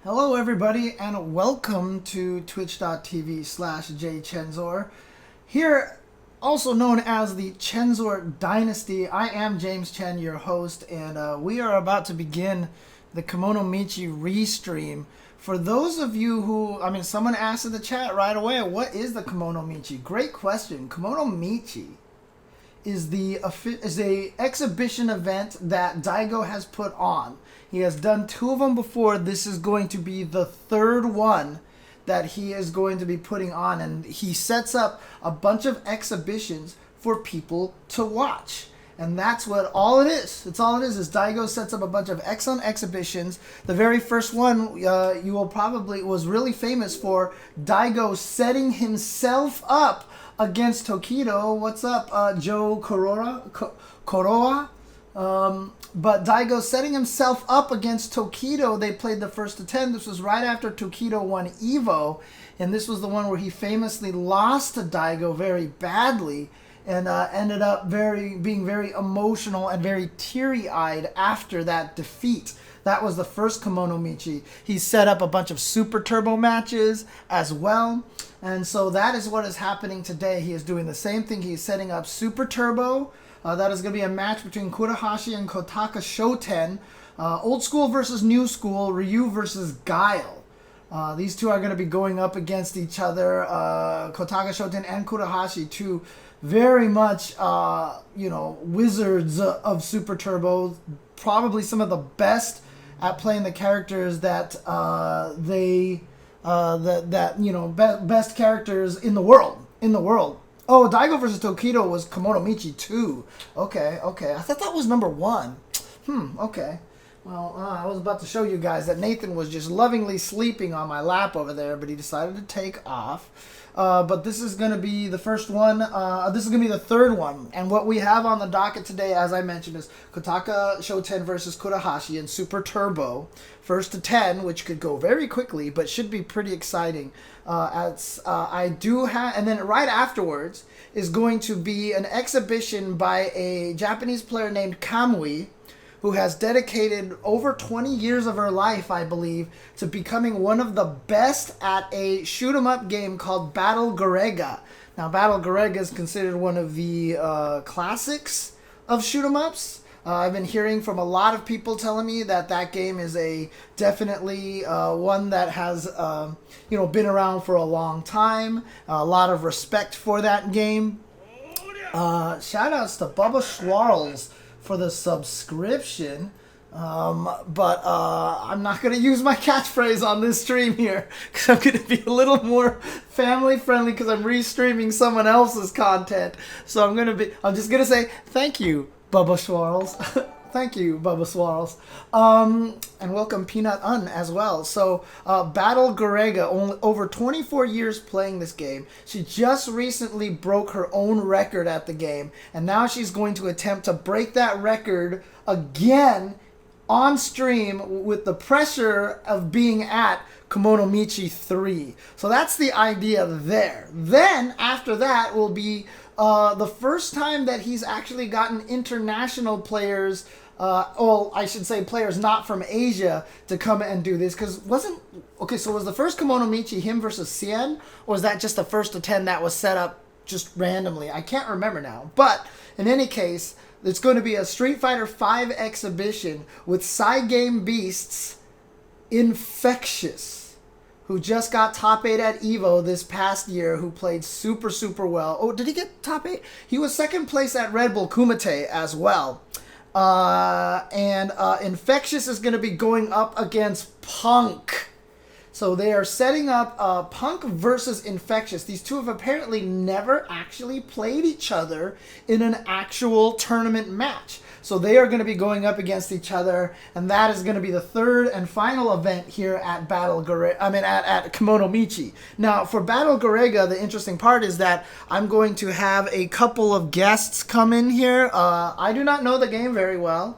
Hello everybody and welcome to twitch.tv/jchensor. Here, also known as the Chensor Dynasty, I am James Chen, your host, and we are about to begin the Kemonomichi restream. For those of you who, someone asked in the chat right away, what is the Kemonomichi? Great question. Kemonomichi is a exhibition event that Daigo has put on. He has done two of them before. This is going to be the third one that he is going to be putting on, and he sets up a bunch of exhibitions for people to watch. And that's what all it is. It's all it is Daigo sets up a bunch of excellent exhibitions. The very first one you will probably was really famous for Daigo setting himself up against Tokido. What's up, Joe Koroa? But Daigo setting himself up against Tokido. They played the first of 10. This was right after Tokido won Evo. And this was the one where he famously lost to Daigo very badly. And ended up being very emotional and very teary-eyed after that defeat. That was the first Kemonomichi. He set up a bunch of Super Turbo matches as well. And so that is what is happening today. He is doing the same thing. He's setting up Super Turbo. That is going to be a match between Kurahashi and Kotaka Shoten. Old school versus new school. Ryu versus Guile. These two are going to be going up against each other. Kotaka Shoten and Kurahashi, two very much, wizards of Super Turbo. Probably some of the best at playing the characters that best characters in the world. Oh, Daigo versus Tokido was Kemonomichi 2. Okay. I thought that was number 1. Okay. Well, I was about to show you guys that Nathan was just lovingly sleeping on my lap over there, but he decided to take off. But this is going to be the first one. This is going to be the third one. And what we have on the docket today, as I mentioned, is Kotaka Shoten versus Kurahashi in Super Turbo. First to 10, which could go very quickly, but should be pretty exciting. And then right afterwards is going to be an exhibition by a Japanese player named Kamui, who has dedicated over 20 years of her life, I believe, to becoming one of the best at a shoot-'em-up game called Battle Garega. Now, Battle Garega is considered one of the classics of shoot-'em-ups. I've been hearing from a lot of people telling me that game is definitely one that has been around for a long time. A lot of respect for that game. Shout outs to Bubba Schwarls for the subscription. But I'm not going to use my catchphrase on this stream here, because I'm going to be a little more family friendly because I'm restreaming someone else's content. So I'm just going to say thank you, Bubba Schwarls. Thank you, Bubba Swirls. And welcome Peanut Un as well. So, Battle Garega, over 24 years playing this game. She just recently broke her own record at the game. And now she's going to attempt to break that record again on stream with the pressure of being at Kemonomichi 3. So that's the idea there. Then, after that, will be the first time that he's actually gotten international players, I should say players not from Asia, to come and do this. So was the first Kemonomichi him versus Cien? Or was that just the first of 10 that was set up just randomly? I can't remember now. But, in any case, it's going to be a Street Fighter V exhibition with Cygame Beasts Infectious, who just got top 8 at Evo this past year, who played super, super well. Oh, did he get top 8? He was second place at Red Bull Kumite as well. And Infectious is going to be going up against Punk. So they are setting up Punk versus Infectious. These two have apparently never actually played each other in an actual tournament match. So they are going to be going up against each other, and that is going to be the third and final event here at at Kemonomichi. Now, for Battle Garega, the interesting part is that I'm going to have a couple of guests come in here. I do not know the game very well.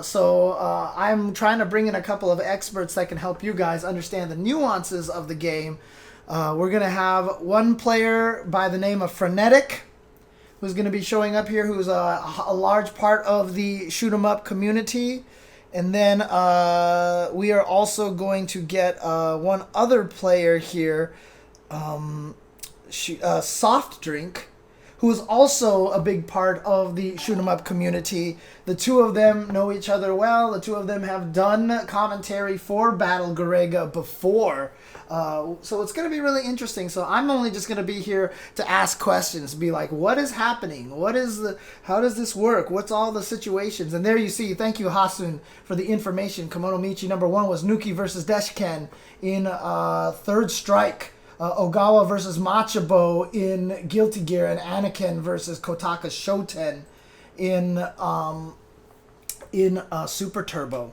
So I'm trying to bring in a couple of experts that can help you guys understand the nuances of the game. We're going to have one player by the name of Frenetic, who's going to be showing up here, who's a large part of the shoot 'em up community. And then we are also going to get one other player here, Soft Drink, who is also a big part of the shoot 'em up community. The two of them know each other well. The two of them have done commentary for Battle Garega before. So it's going to be really interesting. So I'm only just going to be here to ask questions, be like, what is happening? How does this work? What's all the situations? And there you see, thank you, Hasun, for the information. Kemonomichi #1 was Nuki versus Deshken in Third Strike. Ogawa versus Machabo in Guilty Gear, and Anakin versus Kotaka Shoten in Super Turbo.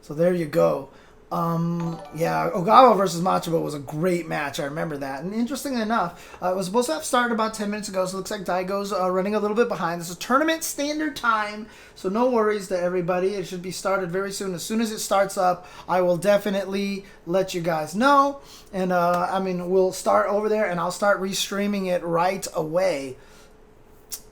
So there you go. Yeah, Ogawa versus Machabo was a great match. I remember that. And interestingly enough, it was supposed to have started about 10 minutes ago, so it looks like Daigo's running a little bit behind. This is tournament standard time, so no worries to everybody. It should be started very soon. As soon as it starts up, I will definitely let you guys know. And, I mean, we'll start over there, and I'll start restreaming it right away.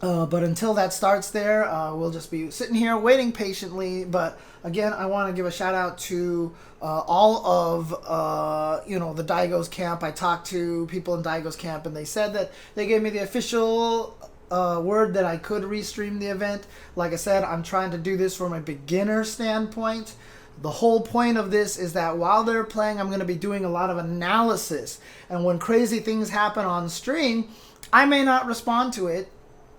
But until that starts there, we'll just be sitting here waiting patiently. But again, I want to give a shout out to all of the Daigo's camp. I talked to people in Daigo's camp, and they said that they gave me the official word that I could restream the event. Like I said, I'm trying to do this from a beginner standpoint. The whole point of this is that while they're playing, I'm going to be doing a lot of analysis. And when crazy things happen on stream, I may not respond to it.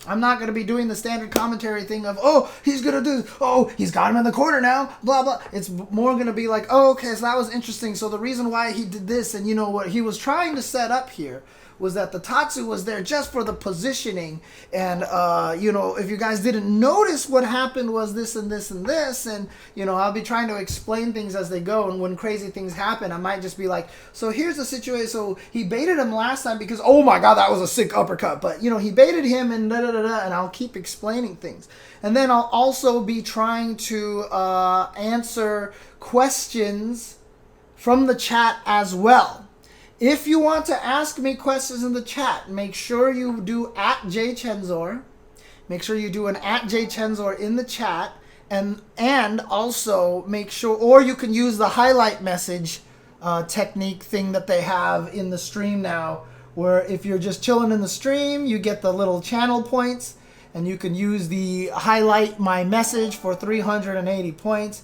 I'm not going to be doing the standard commentary thing of, oh, he's going to do, oh, he's got him in the corner now, blah, blah. It's more going to be like, oh, okay, so that was interesting. So the reason why he did this, and you know what he was trying to set up here was that the Tatsu was there just for the positioning. And, if you guys didn't notice, what happened was this and this and this. And, I'll be trying to explain things as they go. And when crazy things happen, I might just be like, so here's the situation. So he baited him last time because, oh my God, that was a sick uppercut. But, he baited him and da-da-da-da. And I'll keep explaining things. And then I'll also be trying to answer questions from the chat as well. If you want to ask me questions in the chat, make sure you do @jchensor. Make sure you do an @jchensor in the chat. And also make sure, or you can use the highlight message technique thing that they have in the stream now, where if you're just chilling in the stream, you get the little channel points, and you can use the highlight my message for 380 points.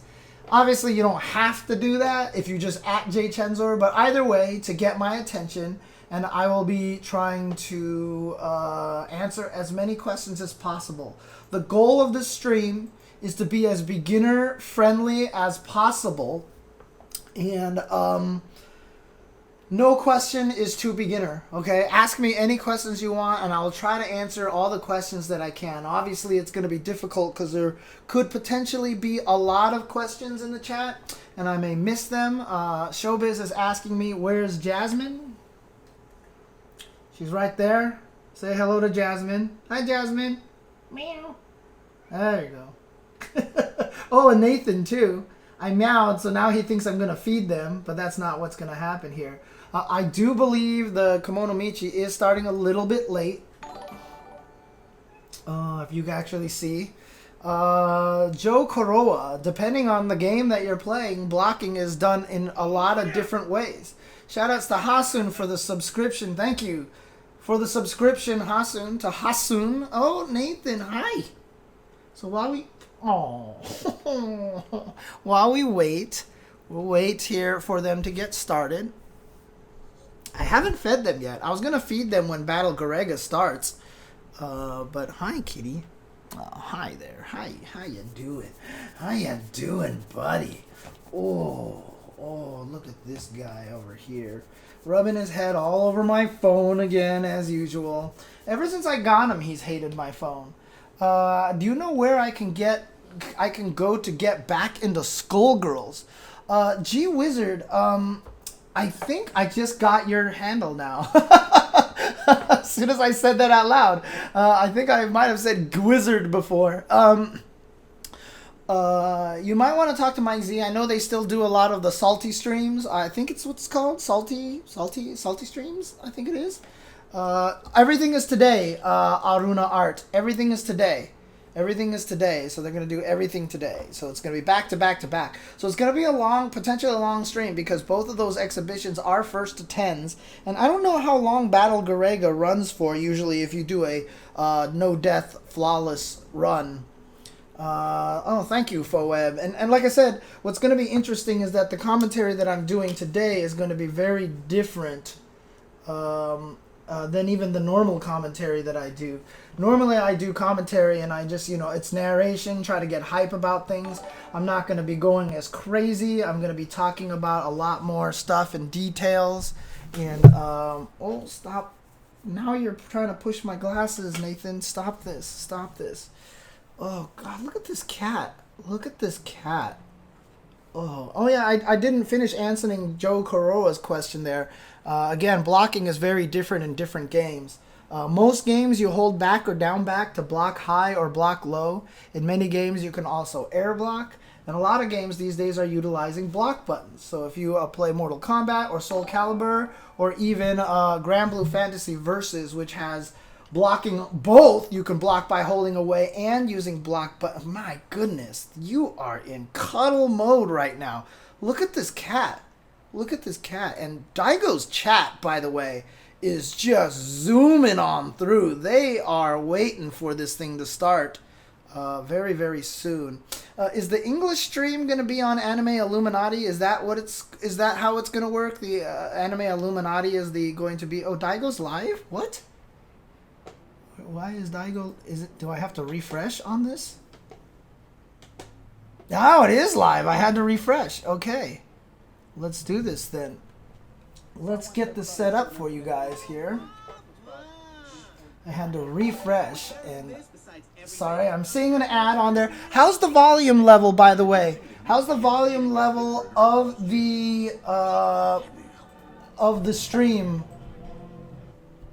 Obviously, you don't have to do that if you just @jchensor, but either way, to get my attention, and I will be trying to answer as many questions as possible. The goal of this stream is to be as beginner-friendly as possible, and no question is too beginner, okay? Ask me any questions you want, and I'll try to answer all the questions that I can. Obviously, it's going to be difficult because there could potentially be a lot of questions in the chat, and I may miss them. Showbiz is asking me, where's Jasmine? She's right there. Say hello to Jasmine. Hi, Jasmine. Meow. There you go. Oh, and Nathan, too. I meowed, so now he thinks I'm going to feed them, but that's not what's going to happen here. I do believe the Kemonomichi is starting a little bit late. If you can actually see. Joe Koroa, depending on the game that you're playing, blocking is done in a lot of different ways. Shoutouts to Hasun for the subscription. Thank you for the subscription, Hasun. To Hasun. Oh, Nathan, hi. So while we... while we wait, we'll wait here for them to get started. I haven't fed them yet. I was going to feed them when Battle Garega starts. But hi, kitty. Oh, hi there. Hi, how you doing? How you doing, buddy? Oh, look at this guy over here. Rubbing his head all over my phone again, as usual. Ever since I got him, he's hated my phone. Do you know where I can go to get back into Skullgirls? Gee Wizard, I think I just got your handle now. As soon as I said that out loud. I think I might have said Wizard before. You might want to talk to Mike Z. I know they still do a lot of the salty streams. I think it's what's called salty streams. I think it is. Everything is today, Aruna Art. Everything is today. Everything is today, so they're going to do everything today. So it's going to be back to back to back. So it's going to be a long, potentially a long stream because both of those exhibitions are first to 10s. And I don't know how long Battle Garega runs for, usually if you do a no-death, flawless run. Oh, thank you, Foeb. And like I said, what's going to be interesting is that the commentary that I'm doing today is going to be very different than even the normal commentary that I do. Normally I do commentary and I just, it's narration, try to get hype about things. I'm not going to be going as crazy. I'm going to be talking about a lot more stuff and details. And, oh, stop. Now you're trying to push my glasses, Nathan. Stop this. Stop this. Oh, God, look at this cat. Look at this cat. Oh yeah, I didn't finish answering Joe Coroa's question there. Again, blocking is very different in different games. Most games you hold back or down back to block high or block low. In many games you can also air block. And a lot of games these days are utilizing block buttons. So if you play Mortal Kombat or Soul Calibur or even Grand Blue Fantasy Versus, which has blocking both, you can block by holding away and using block button. My goodness, you are in cuddle mode right now. Look at this cat. Look at this cat. And Daigo's chat, by the way, is just zooming on through. They are waiting for this thing to start very, very soon. Is the English stream going to be on Anime Illuminati? Is that how it's going to work? The Anime Illuminati is going to be... Oh, Daigo's live? What? Why is Daigo... Do I have to refresh on this? Oh, it is live. I had to refresh. Okay. Let's do this then. Let's get this set up for you guys here. I had to refresh and... Sorry, I'm seeing an ad on there. How's the volume level, by the way? How's the volume level of the stream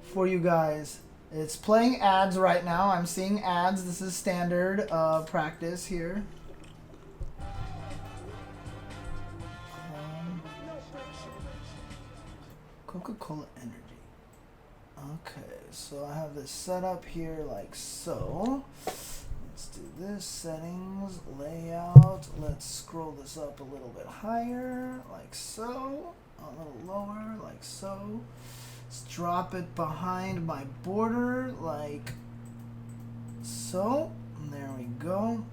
for you guys? It's playing ads right now. I'm seeing ads. This is standard practice here. Coca-Cola Energy. Okay, so I have this set up here like so. Let's do this. Settings, layout. Let's scroll this up a little bit higher, like so. A little lower, like so. Let's drop it behind my border, like so. And there we go.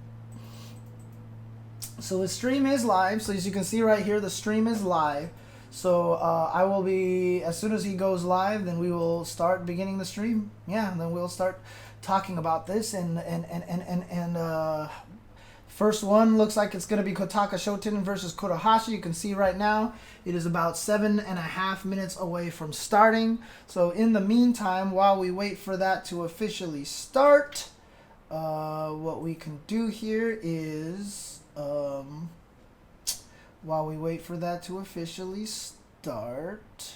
So the stream is live. So as you can see right here, the stream is live. So I will be, as soon as he goes live, then we will start beginning the stream. Yeah, and then we'll start talking about this. And first one looks like it's going to be Kotaka Shoten versus Kurahashi. You can see right now it is about 7.5 minutes away from starting. So in the meantime, while we wait for that to officially start, what we can do here is... while we wait for that to officially start,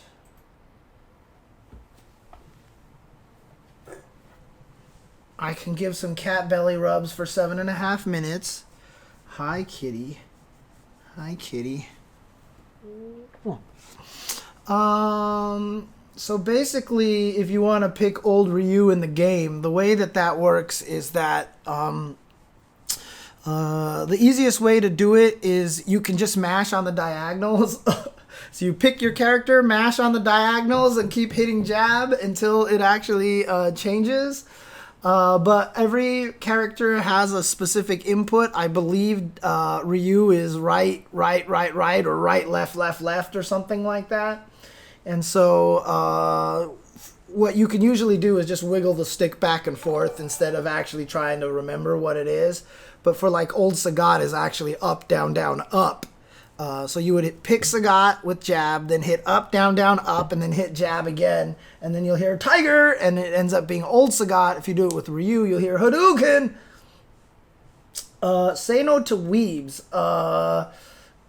I can give some cat belly rubs for 7.5 minutes. Hi, kitty. Hi, kitty. So basically, if you want to pick old Ryu in the game, the way that works is that the easiest way to do it is you can just mash on the diagonals. So you pick your character, mash on the diagonals, and keep hitting jab until it actually changes. But every character has a specific input. I believe Ryu is right, or right, left, or something like that. And so what you can usually do is just wiggle the stick back and forth instead of actually trying to remember what it is. But for like old Sagat is actually up, down, up. So you would pick Sagat with jab, then hit up, down, up, and then hit jab again. And then you'll hear Tiger, and it ends up being old Sagat. If you do it with Ryu, you'll hear Hadouken. Say no to weebs.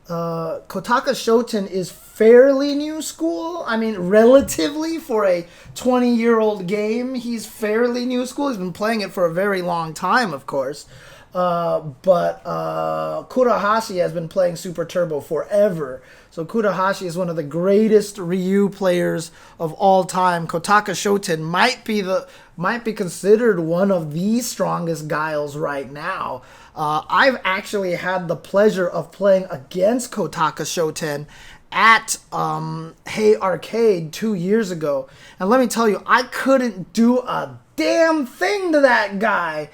Kotaka Shoten is fairly new school. I mean, relatively for a 20-year-old game, he's fairly new school. He's been playing it for a very long time, of course. But Kurahashi has been playing Super Turbo forever. So Kurahashi is one of the greatest Ryu players of all time. Kotaka Shoten might be considered one of the strongest Guiles right now. I've actually had the pleasure of playing against Kotaka Shoten at Hey Arcade 2 years ago. And let me tell you, I couldn't do a damn thing to that guy.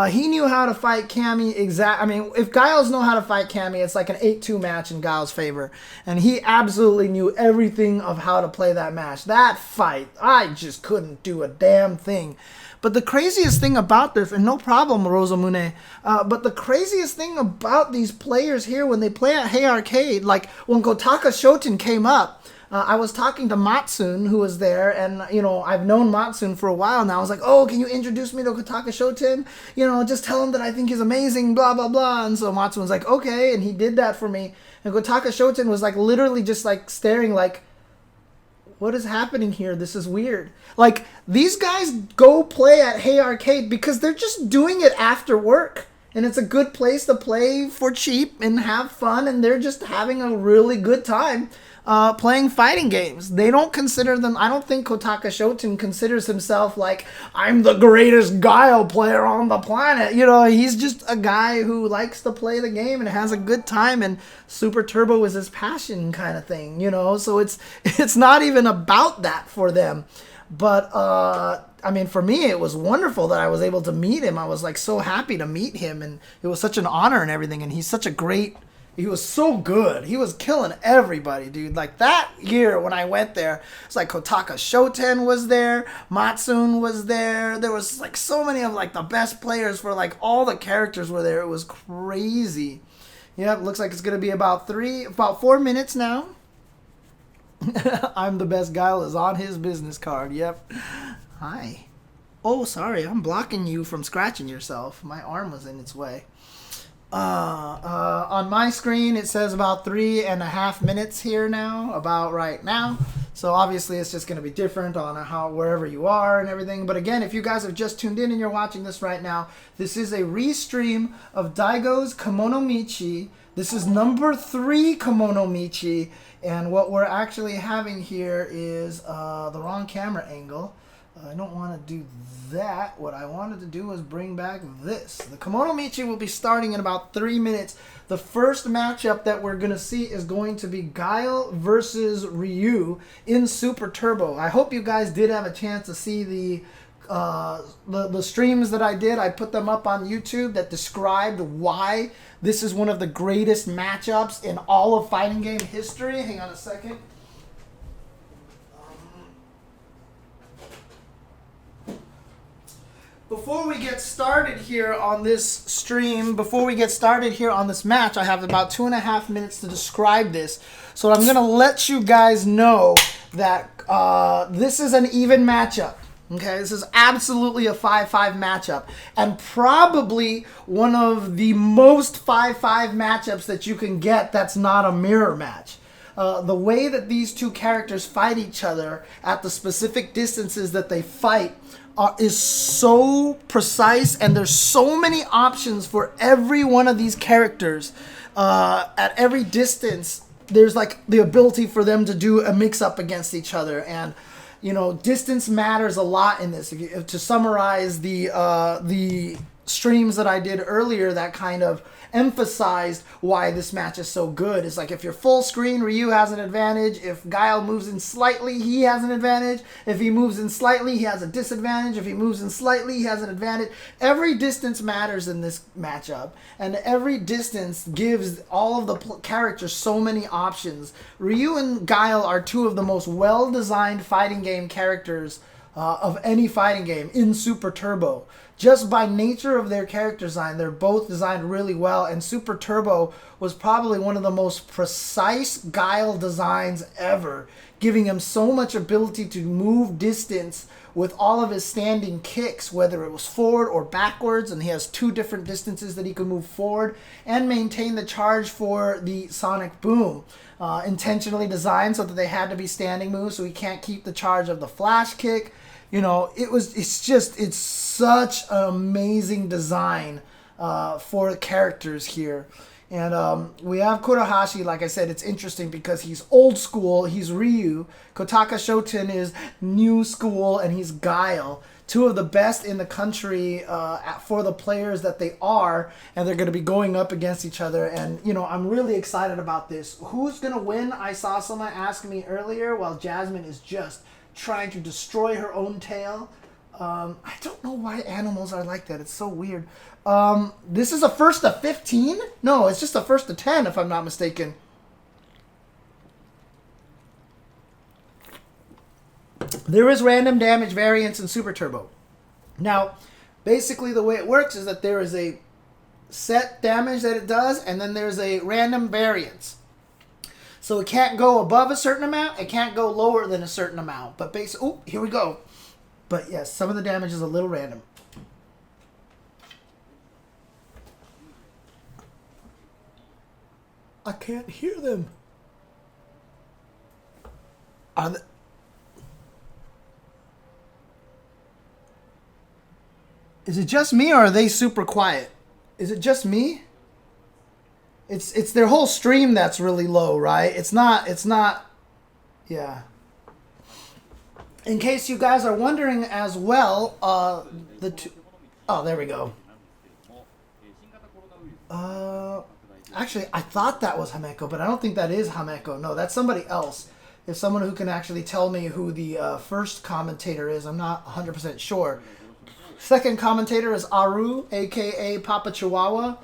He knew how to fight Cammy I mean, if Guiles know how to fight Cammy, it's like an 8-2 match in Guiles' favor. And he absolutely knew everything of how to play that match. That fight, I just couldn't do a damn thing. But the craziest thing about this, and no problem, Rosamune, but the craziest thing about these players here when they play at Hey Arcade, like when Kotaka Shoten came up, I was talking to Matsun, who was there, and, you know, I've known Matsun for a while now. I was like, oh, can you introduce me to Kotaka Shoten? You know, just tell him that I think he's amazing, blah, blah, blah. And so Matsun was like, okay, and he did that for me. And Kotaka Shoten was, like, literally just, like, staring like, what is happening here? This is weird. Like, these guys go play at Hey Arcade because they're just doing it after work. And it's a good place to play for cheap and have fun, and they're just having a really good time playing fighting games. They don't consider them, I don't think Kotaka Shoten considers himself like, I'm the greatest Guile player on the planet. You know, he's just a guy who likes to play the game and has a good time, and Super Turbo is his passion kind of thing, you know? So it's not even about that for them. But, I mean, for me, it was wonderful that I was able to meet him. I was, like, so happy to meet him, and it was such an honor and everything, and he's such a great... He was so good. He was killing everybody, dude. Like, that year when I went there, it's like Kotaka Shoten was there, Matsun was there. There was, like, so many of, like, the best players for, like, all the characters were there. It was crazy. Yep, looks like it's going to be about 4 minutes now. I'm the best Guile is on his business card. Yep. Hi. Oh, sorry. I'm blocking you from scratching yourself. My arm was in its way. On my screen, it says about 3.5 minutes here now, about right now. So obviously it's just going to be different on wherever you are and everything. But again, if you guys have just tuned in and you're watching this right now, this is a restream of Daigo's Kemonomichi. This is number 3 Kemonomichi. And what we're actually having here is the wrong camera angle. I don't want to do that. What I wanted to do was bring back this. The Kemonomichi will be starting in about 3 minutes. The first matchup that we're going to see is going to be Guile versus Ryu in Super Turbo. I hope you guys did have a chance to see the streams that I did. I put them up on YouTube that described why this is one of the greatest matchups in all of fighting game history. Hang on a second. Before we get started here on this stream, before we get started here on this match, I have about 2.5 minutes to describe this. So I'm going to let you guys know that this is an even matchup. Okay, this is absolutely a 5-5 matchup, and probably one of the most 5-5 matchups that you can get that's not a mirror match. The way that these two characters fight each other at the specific distances that they fight is so precise, and there's so many options for every one of these characters. At every distance, there's like the ability for them to do a mix-up against each other, and you know, distance matters a lot in this. To summarize the streams that I did earlier that kind of emphasized why this match is so good. It's like if you're full screen, Ryu has an advantage. If Guile moves in slightly, he has an advantage. If he moves in slightly, he has a disadvantage. If he moves in slightly, he has an advantage. Every distance matters in this matchup, and every distance gives all of the characters so many options. Ryu and Guile are two of the most well-designed fighting game characters of any fighting game in Super Turbo. Just by nature of their character design, they're both designed really well, and Super Turbo was probably one of the most precise Guile designs ever, giving him so much ability to move distance with all of his standing kicks, whether it was forward or backwards, and he has 2 different distances that he can move forward, and maintain the charge for the Sonic Boom. Intentionally designed so that they had to be standing moves, so he can't keep the charge of the flash kick. You know, it's such an amazing design for characters here. And we have Kurahashi. Like I said, it's interesting because he's old school. He's Ryu. Kotaka Shoten is new school, and he's Guile. Two of the best in the country for the players that they are, and they're going to be going up against each other. And, you know, I'm really excited about this. Who's going to win? I saw someone ask me earlier, while Jasmine is just trying to destroy her own tail. I don't know why animals are like that. It's so weird. This is a first to 15? No, it's just a first to 10, if I'm not mistaken. There is random damage variance in Super Turbo. Now, basically the way it works is that there is a set damage that it does, and then there's a random variance. So it can't go above a certain amount, it can't go lower than a certain amount. But basically, oh, here we go. But yes, some of the damage is a little random. I can't hear them. Is it just me, or are they super quiet? Is it just me? It's their whole stream that's really low, right? It's not, yeah. In case you guys are wondering as well, oh, there we go. Actually, I thought that was Hameko, but I don't think that is Hameko. No, that's somebody else. If someone who can actually tell me who the first commentator is, I'm not 100% sure. Second commentator is Aru, a.k.a. Papa Chihuahua.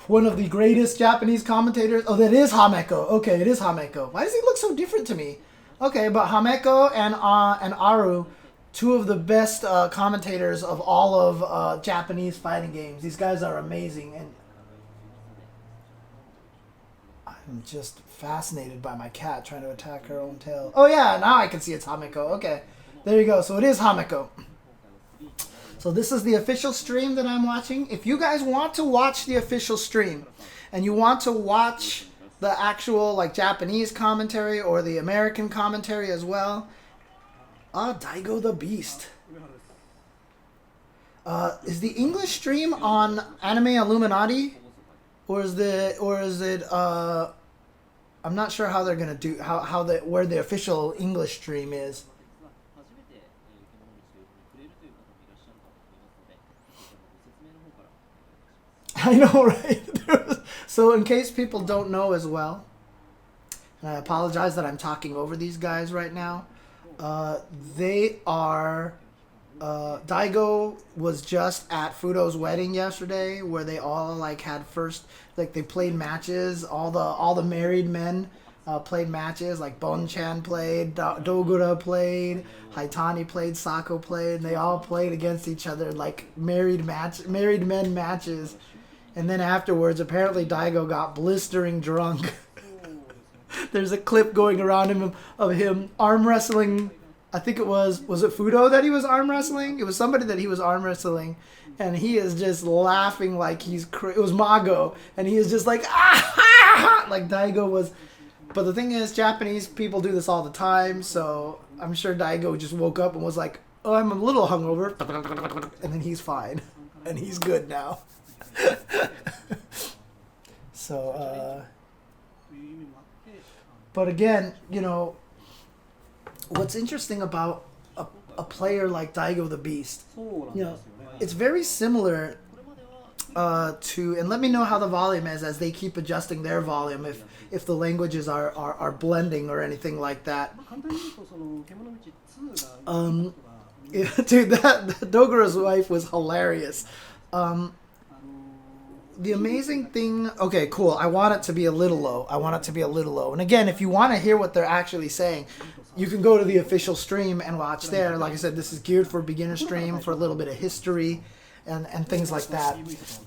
One of the greatest Japanese commentators. Oh, that is Hameko. Okay, it is Hameko. Why does he look so different to me? Okay, but Hameko and Aru, two of the best commentators of all of Japanese fighting games. These guys are amazing, and I'm just fascinated by my cat trying to attack her own tail. Oh yeah, now I can see it's Hameko. Okay, there you go. So it is Hameko. So this is the official stream that I'm watching. If you guys want to watch the official stream, and you want to watch the actual like Japanese commentary or the American commentary as well, Daigo the Beast. Is the English stream on Anime Illuminati, or is it I'm not sure how they're gonna do where the official English stream is. I know, right? So in case people don't know as well, and I apologize that I'm talking over these guys right now, they are... Daigo was just at Fudo's wedding yesterday, where they all like had first, like they played matches. All the married men played matches. Like Bon-chan played, Dogura played, Haitani played, Sako played. And they all played against each other like married men matches. And then afterwards, apparently Daigo got blistering drunk. There's a clip going around him of him arm wrestling. I think was it Fudo that he was arm wrestling? It was somebody that he was arm wrestling, and he is just laughing like he's it was Mago, and he is just like ah, like Daigo was. But the thing is, Japanese people do this all the time, so I'm sure Daigo just woke up and was like, "Oh, I'm a little hungover," and then he's fine, and he's good now. So, but again, you know. What's interesting about a player like Daigo the Beast, you know, it's very similar to, and let me know how the volume is as they keep adjusting their volume if the languages are blending or anything like that. Dude, that Dogura's wife was hilarious. The amazing thing... Okay, cool. I want it to be a little low. And again, if you want to hear what they're actually saying, you can go to the official stream and watch there. Like I said, this is geared for a beginner stream, for a little bit of history and things like that.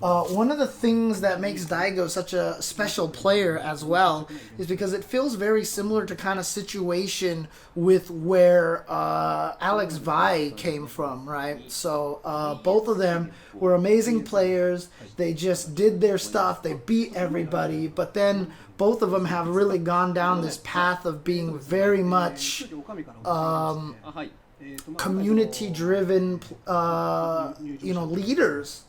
One of the things that makes Daigo such a special player as well is because it feels very similar to kind of situation with where Alex Vai came from, right? So both of them were amazing players. They just did their stuff. They beat everybody. But then both of them have really gone down this path of being very much community-driven, leaders.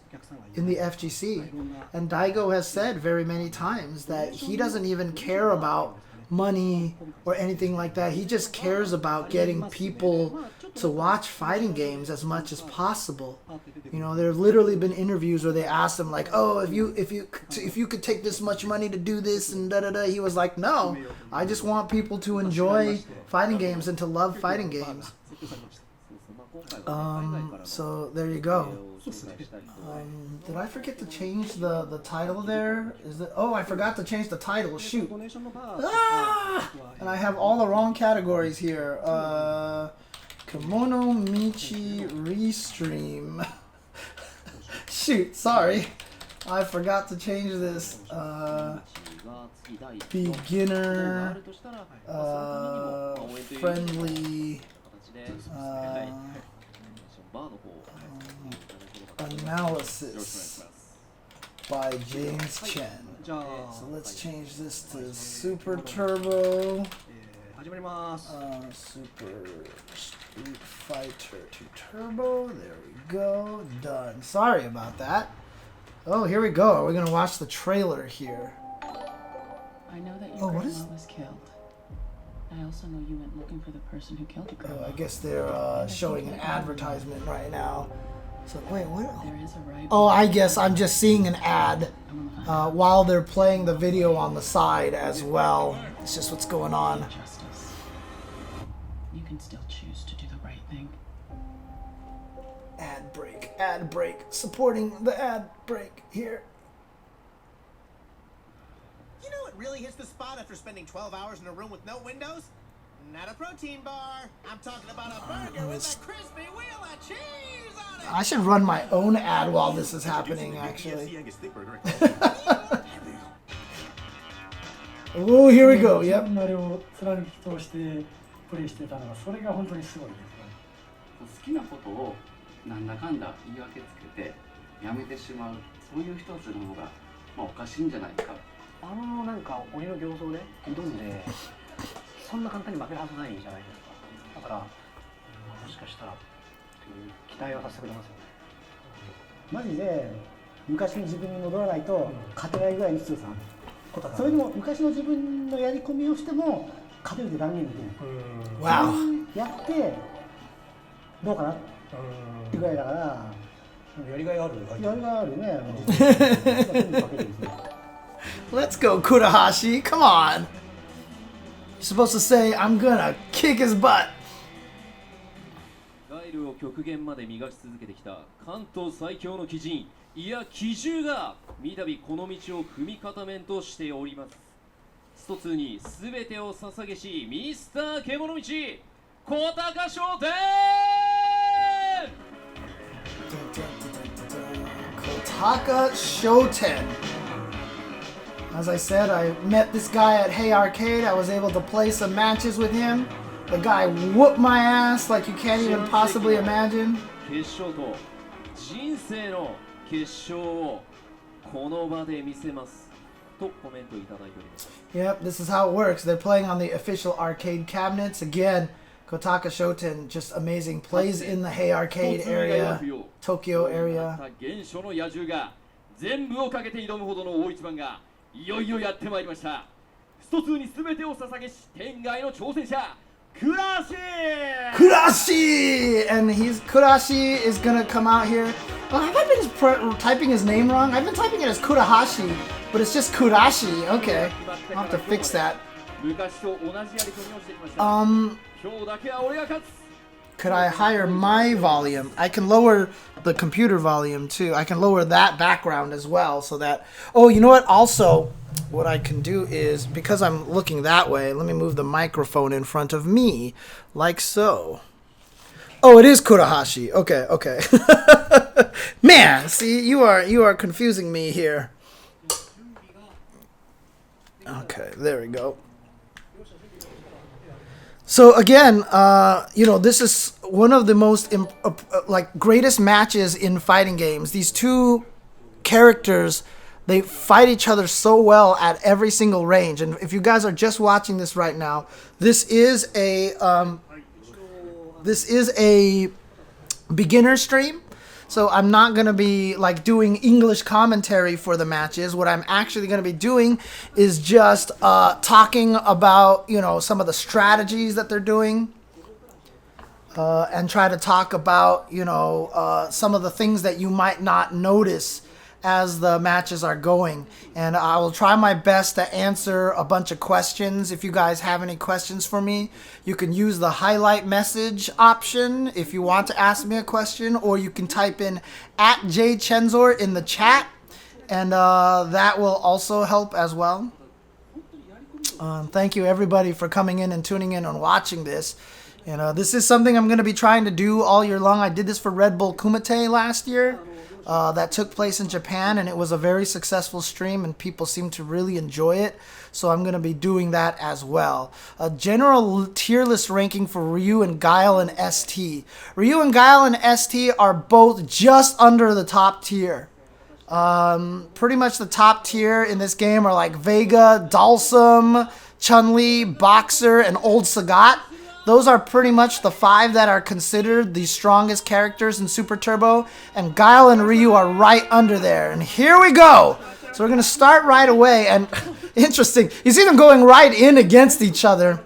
in the FGC. And Daigo has said very many times that he doesn't even care about money or anything like that. He just cares about getting people to watch fighting games as much as possible. You know, there have literally been interviews where they asked him like, "Oh, if you could take this much money to do this and da da da," he was like, "No, I just want people to enjoy fighting games and to love fighting games." So there you go. Did I forget to change the title there? Is it? Oh, I forgot to change the title. Shoot. Ah! And I have all the wrong categories here. Kemonomichi Restream. Shoot, sorry. I forgot to change this. Beginner friendly analysis by James Chen. So let's change this to Super Turbo. Super Street Fighter 2 Turbo. There we go. Done. Sorry about that. Oh, here we go. We're gonna watch the trailer here. I know that your grandma was killed. I also know you went looking for the person who killed your grandma. Oh, I guess they're showing an advertisement right now. So wait, what? There is a right. Oh, I guess I'm just seeing an ad while they're playing the video on the side as well. It's just what's going on. Justice. You can still choose to do the right thing. Ad break, supporting the ad break here. You know what really hits the spot after spending 12 hours in a room with no windows? Not a protein bar. I'm talking about a burger with a crispy wheel of cheese on it. I should run my own ad while this is happening, actually. Oh, here we go. Yep. Wow. Let's go, Kurahashi. Come on. You're supposed to say, I'm gonna kick his butt. Guile を極限まで磨き続けてきた関東最強の鬼人、いや奇獣が三度この道を踏み固めんとしております。スト2に全てを捧げし、ミスター獣道、小高商店。Kotaka Shoten. As I said, I met this guy at Hey Arcade. I was able to play some matches with him. The guy whooped my ass like you can't even possibly imagine. Yep, this is how it works. They're playing on the official arcade cabinets. Again, Kotaka Shoten, just amazing. Plays in the Hey Arcade area, Tokyo area. いよいよやってまいりました。スト2に全てを捧げし、天外の挑戦者、Kurahashi! And Kurahashi is gonna come out here. Well, have I been typing his name wrong? I've been typing it as Kurahashi, but it's just Kurashi. Okay, I'll have to fix that. Could I higher my volume? I can lower the computer volume too. I can lower that background as well so that... Oh, you know what? Also, what I can do is, because I'm looking that way, let me move the microphone in front of me, like so. Oh, it is Kurahashi. Okay, okay. Man, see, you are confusing me here. Okay, there we go. So again, you know, this is one of the most greatest matches in fighting games. These two characters, they fight each other so well at every single range. And if you guys are just watching this right now, this is a beginner stream. So I'm not going to be like doing English commentary for the matches. What I'm actually going to be doing is just talking about, you know, some of the strategies that they're doing. And try to talk about, you know, some of the things that you might not notice as the matches are going. And I will try my best to answer a bunch of questions. If you guys have any questions for me, you can use the highlight message option if you want to ask me a question, or you can type in @jchensor in the chat, and that will also help as well. Thank you everybody for coming in and tuning in and watching this. You know, this is something I'm going to be trying to do all year long. I did this for Red Bull Kumite last year. That took place in Japan, and it was a very successful stream, and people seem to really enjoy it. So I'm going to be doing that as well. A general tier list ranking for Ryu and Guile and ST. Ryu and Guile and ST are both just under the top tier. Pretty much the top tier in this game are like Vega, Dalsum, Chun-Li, Boxer, and Old Sagat. Those are pretty much the 5 that are considered the strongest characters in Super Turbo, and Guile and Ryu are right under there. And here we go. So we're going to start right away, and interesting, you see them going right in against each other.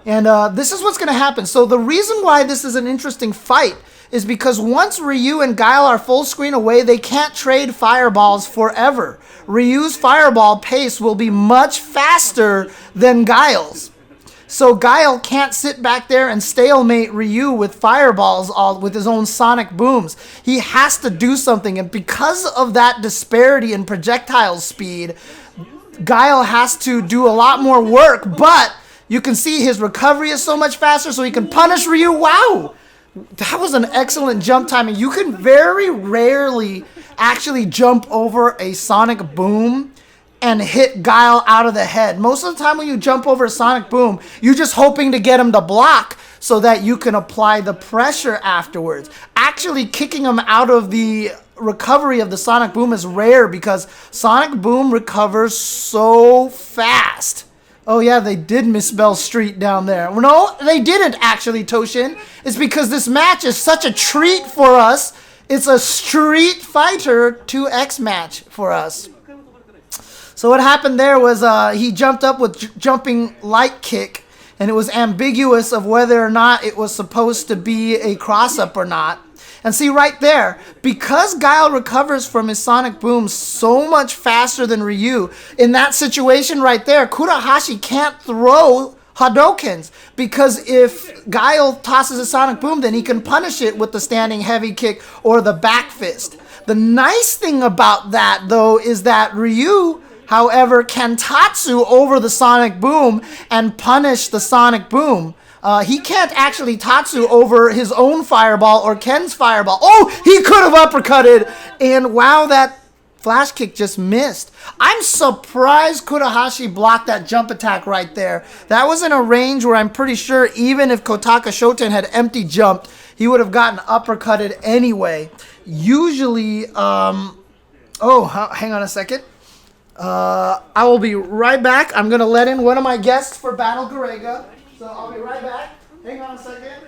And this is what's going to happen. So the reason why this is an interesting fight is because once Ryu and Guile are full screen away, they can't trade fireballs forever. Ryu's fireball pace will be much faster than Guile's. So Guile can't sit back there and stalemate Ryu with fireballs all with his own sonic booms. He has to do something, and because of that disparity in projectile speed, Guile has to do a lot more work, but you can see his recovery is so much faster, so he can punish Ryu. Wow! That was an excellent jump timing. You can very rarely actually jump over a sonic boom and hit Guile out of the head. Most of the time when you jump over a sonic boom, you're just hoping to get him to block so that you can apply the pressure afterwards. Actually kicking him out of the recovery of the sonic boom is rare because sonic boom recovers so fast. Oh yeah, they did misspell street down there. No, they didn't actually, Toshin. It's because this match is such a treat for us. It's a Street Fighter 2X match for us. So what happened there was he jumped up with jumping light kick, and it was ambiguous of whether or not it was supposed to be a cross-up or not. And see right there, because Guile recovers from his sonic boom so much faster than Ryu, in that situation right there, Kurahashi can't throw Hadokens, because if Guile tosses a sonic boom, then he can punish it with the standing heavy kick or the back fist. The nice thing about that, though, is that Ryu, however, can tatsu over the sonic boom and punish the sonic boom. He can't actually tatsu over his own fireball or Ken's fireball. Oh, he could have uppercutted, and wow, that flash kick just missed. I'm surprised Kurahashi blocked that jump attack right there. That was in a range where I'm pretty sure even if Kotaka Shoten had empty jumped, he would have gotten uppercutted anyway. Usually, oh, hang on a second. I will be right back. I'm going to let in one of my guests for Battle Garega. So I'll be right back. Hang on a second.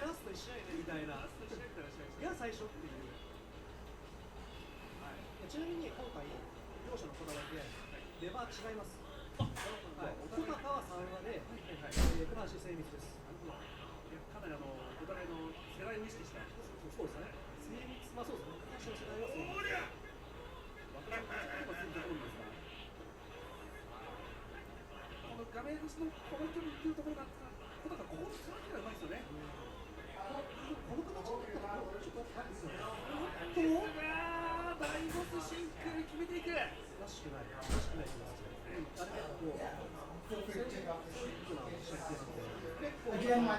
'Again, my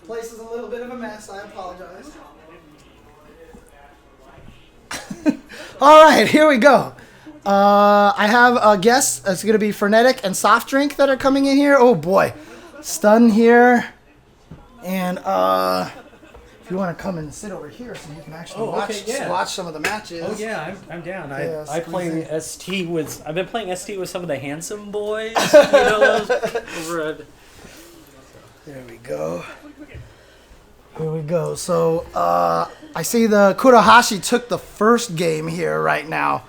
place is a little bit of a mess. I apologize. All right, here we go. I have a guest. It's going to be Frenetic and Soft Drink that are coming in here. Oh, boy. Stun here. And if you want to come and sit over here so you can actually watch some of the matches. Oh, yeah, I'm down. I play ST with... I've been playing ST with some of the handsome boys. You know, over at... There we go. Here we go. So I see the Kurahashi took the first game here right now.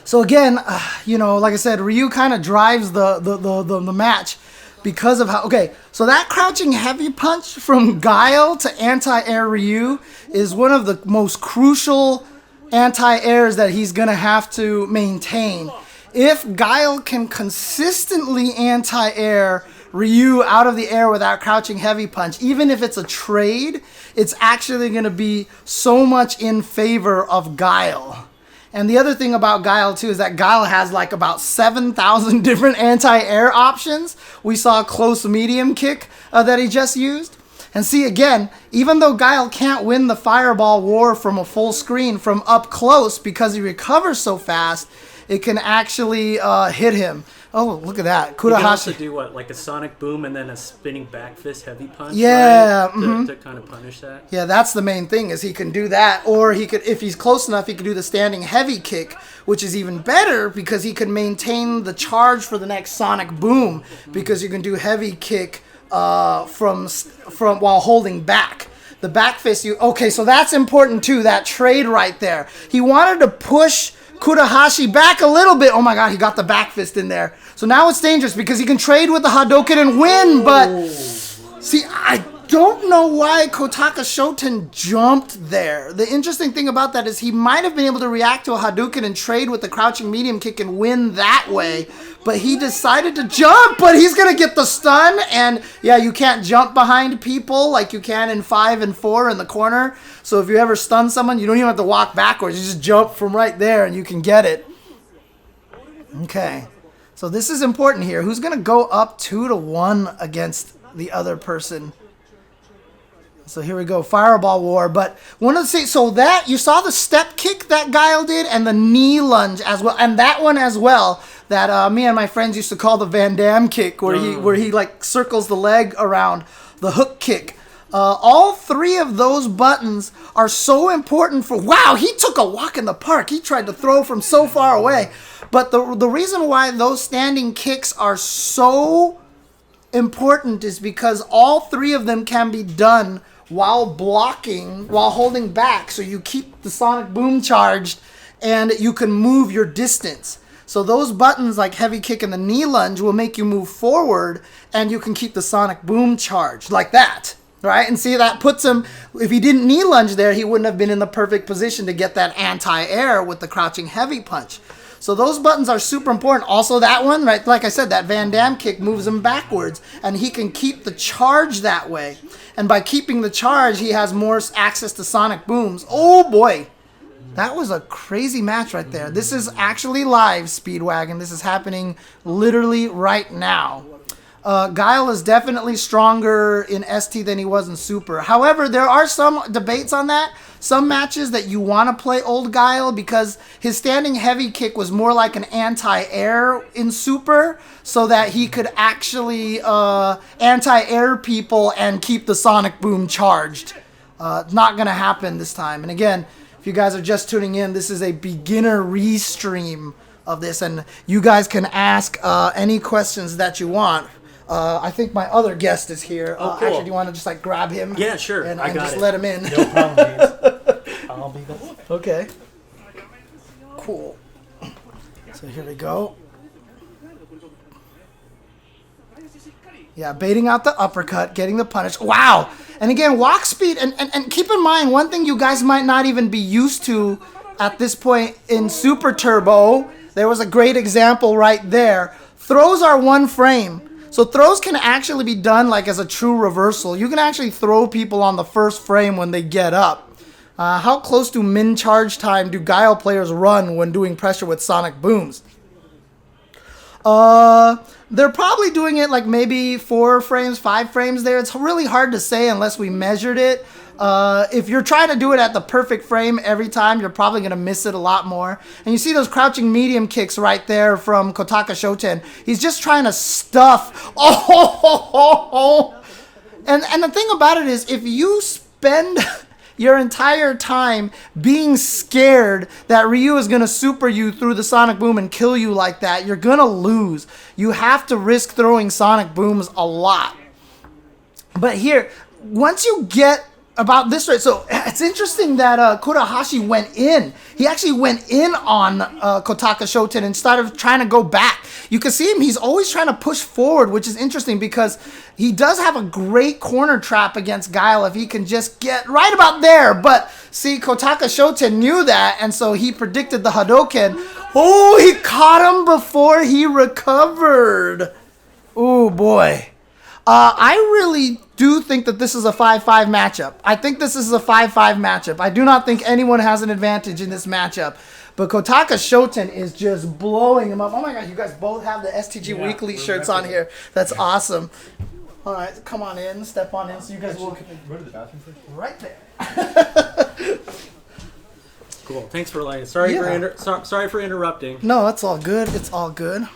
So again, you know, like I said, Ryu kind of drives the match because of how... Okay, so that crouching heavy punch from Guile to anti-air Ryu is one of the most crucial anti-airs that he's going to have to maintain. If Guile can consistently anti-air Ryu out of the air with that crouching heavy punch, even if it's a trade, it's actually going to be so much in favor of Guile. And the other thing about Guile, too, is that Guile has like about 7,000 different anti-air options. We saw a close medium kick that he just used. And see, again, even though Guile can't win the fireball war from a full screen from up close because he recovers so fast, it can actually hit him. Oh, look at that. Kurahashi. You can also do what, like a sonic boom and then a spinning back fist heavy punch? Yeah. Right? Mm-hmm. To kind of punish that? Yeah, that's the main thing, is he can do that. Or he could, if he's close enough, he could do the standing heavy kick, which is even better because he can maintain the charge for the next sonic boom, because you can do heavy kick from while holding back. The back fist, okay, so that's important too, that trade right there. He wanted to push Kurahashi back a little bit. Oh my god, he got the back fist in there. So now it's dangerous because he can trade with the Hadouken and win, but see, I don't know why Kotaka Shoten jumped there. The interesting thing about that is he might have been able to react to a Hadouken and trade with the crouching medium kick and win that way, but he decided to jump, but he's going to get the stun, and yeah, you can't jump behind people like you can in 5 and 4 in the corner. So if you ever stun someone, you don't even have to walk backwards. You just jump from right there and you can get it. Okay. So this is important here. Who's going to go up 2-1 against the other person? So here we go, fireball war. But one of the things, so that you saw the step kick that Guile did and the knee lunge as well, and that one as well that me and my friends used to call the Van Damme kick, where he like circles the leg around, the hook kick. All three of those buttons are so important for... Wow, he took a walk in the park. He tried to throw from so far away. But the reason why those standing kicks are so important is because all three of them can be done while blocking, while holding back. So you keep the sonic boom charged and you can move your distance. So those buttons like heavy kick and the knee lunge will make you move forward and you can keep the sonic boom charged like that. Right? And see, that puts him, if he didn't knee lunge there, he wouldn't have been in the perfect position to get that anti-air with the crouching heavy punch. So those buttons are super important. Also that one, right? Like I said, that Van Damme kick moves him backwards and he can keep the charge that way. And by keeping the charge, he has more access to sonic booms. Oh boy. That was a crazy match right there. This is actually live, Speedwagon. This is happening literally right now. Guile is definitely stronger in ST than he was in Super. However, there are some debates on that. Some matches that you want to play old Guile because his standing heavy kick was more like an anti-air in Super, so that he could actually anti-air people and keep the sonic boom charged. Not going to happen this time. And again, if you guys are just tuning in, this is a beginner restream of this, and you guys can ask any questions that you want. I think my other guest is here. Oh, cool. Actually, do you want to just like grab him? Yeah, sure. And, I got just it. let him in. No problem, James. I'll be there. Okay. Cool. So here we go. Yeah, baiting out the uppercut, getting the punish. Wow! And again, walk speed. And keep in mind, one thing you guys might not even be used to at this point in Super Turbo. There was a great example right there. Throws are 1 frame. So throws can actually be done like as a true reversal. You can actually throw people on the first frame when they get up. How close to min charge time do Guile players run when doing pressure with sonic booms? They're probably doing it like maybe 4 frames, 5 frames there. It's really hard to say unless we measured it. If you're trying to do it at the perfect frame every time, you're probably going to miss it a lot more. And you see those crouching medium kicks right there from Kotaka Shoten. He's just trying to stuff. And the thing about it is, if you spend your entire time being scared that Ryu is going to super you through the sonic boom and kill you like that, you're going to lose. You have to risk throwing sonic booms a lot. But here, once you get about this right, so it's interesting that Kurahashi went in. He actually went in on Kotaka Shoten instead of trying to go back. You can see him, he's always trying to push forward, which is interesting because he does have a great corner trap against Guile if he can just get right about there. But see, Kotaka Shoten knew that, and so he predicted the Hadoken. Oh, he caught him before he recovered. Oh, boy. I really do think that this is a 5-5 matchup. I think this is a 5-5 matchup. I do not think anyone has an advantage in this matchup. But Kotaka Shoten is just blowing him up. Oh my gosh, you guys both have the STG Weekly shirts on here. That's awesome. All right, come on in. Step on in so you guys will Go to the bathroom first. right there. Cool. Thanks for letting. Sorry for interrupting. No, it's all good. It's all good.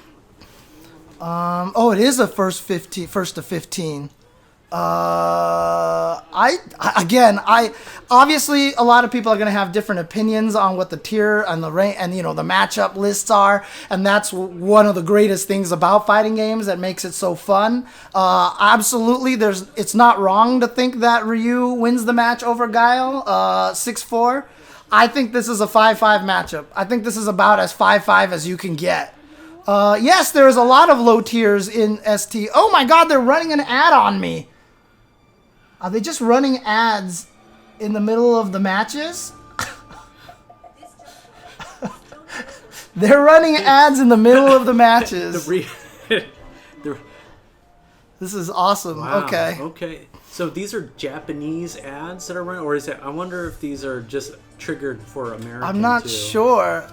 Oh, it is a first to 15. I obviously a lot of people are going to have different opinions on what the tier and the rank and the matchup lists are, and that's one of the greatest things about fighting games that makes it so fun. Absolutely, it's not wrong to think that Ryu wins the match over Guile 6-4. I think this is a 5-5 matchup. I think this is about as 5-5 as you can get. Yes, there's a lot of low tiers in ST. Oh my god, they're running an ad on me. Are they just running ads in the middle of the matches? They're running ads in the middle of the matches. This is awesome. Wow. Okay. Okay. So these are Japanese ads that are running, or is it? I wonder if these are just triggered for American. I'm not too. sure.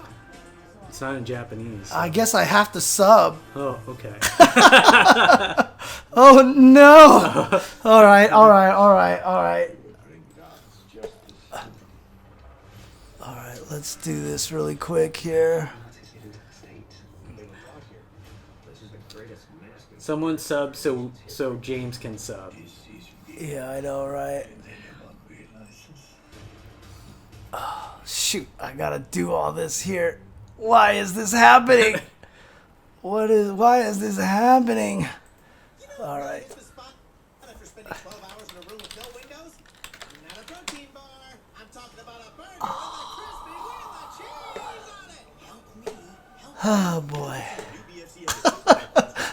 It's not in Japanese. So. I guess I have to sub. Oh, okay. Oh no! All right. All right. Let's do this really quick here. Someone sub so James can sub. Yeah, I know, right? Oh, shoot, I gotta do all this here. Why is this happening? Why is this happening? All right. After spending 12 hours in a room with no windows, not a protein bar. I'm talking about a burger with a crispy wheel of cheese on it. Help me. Oh boy.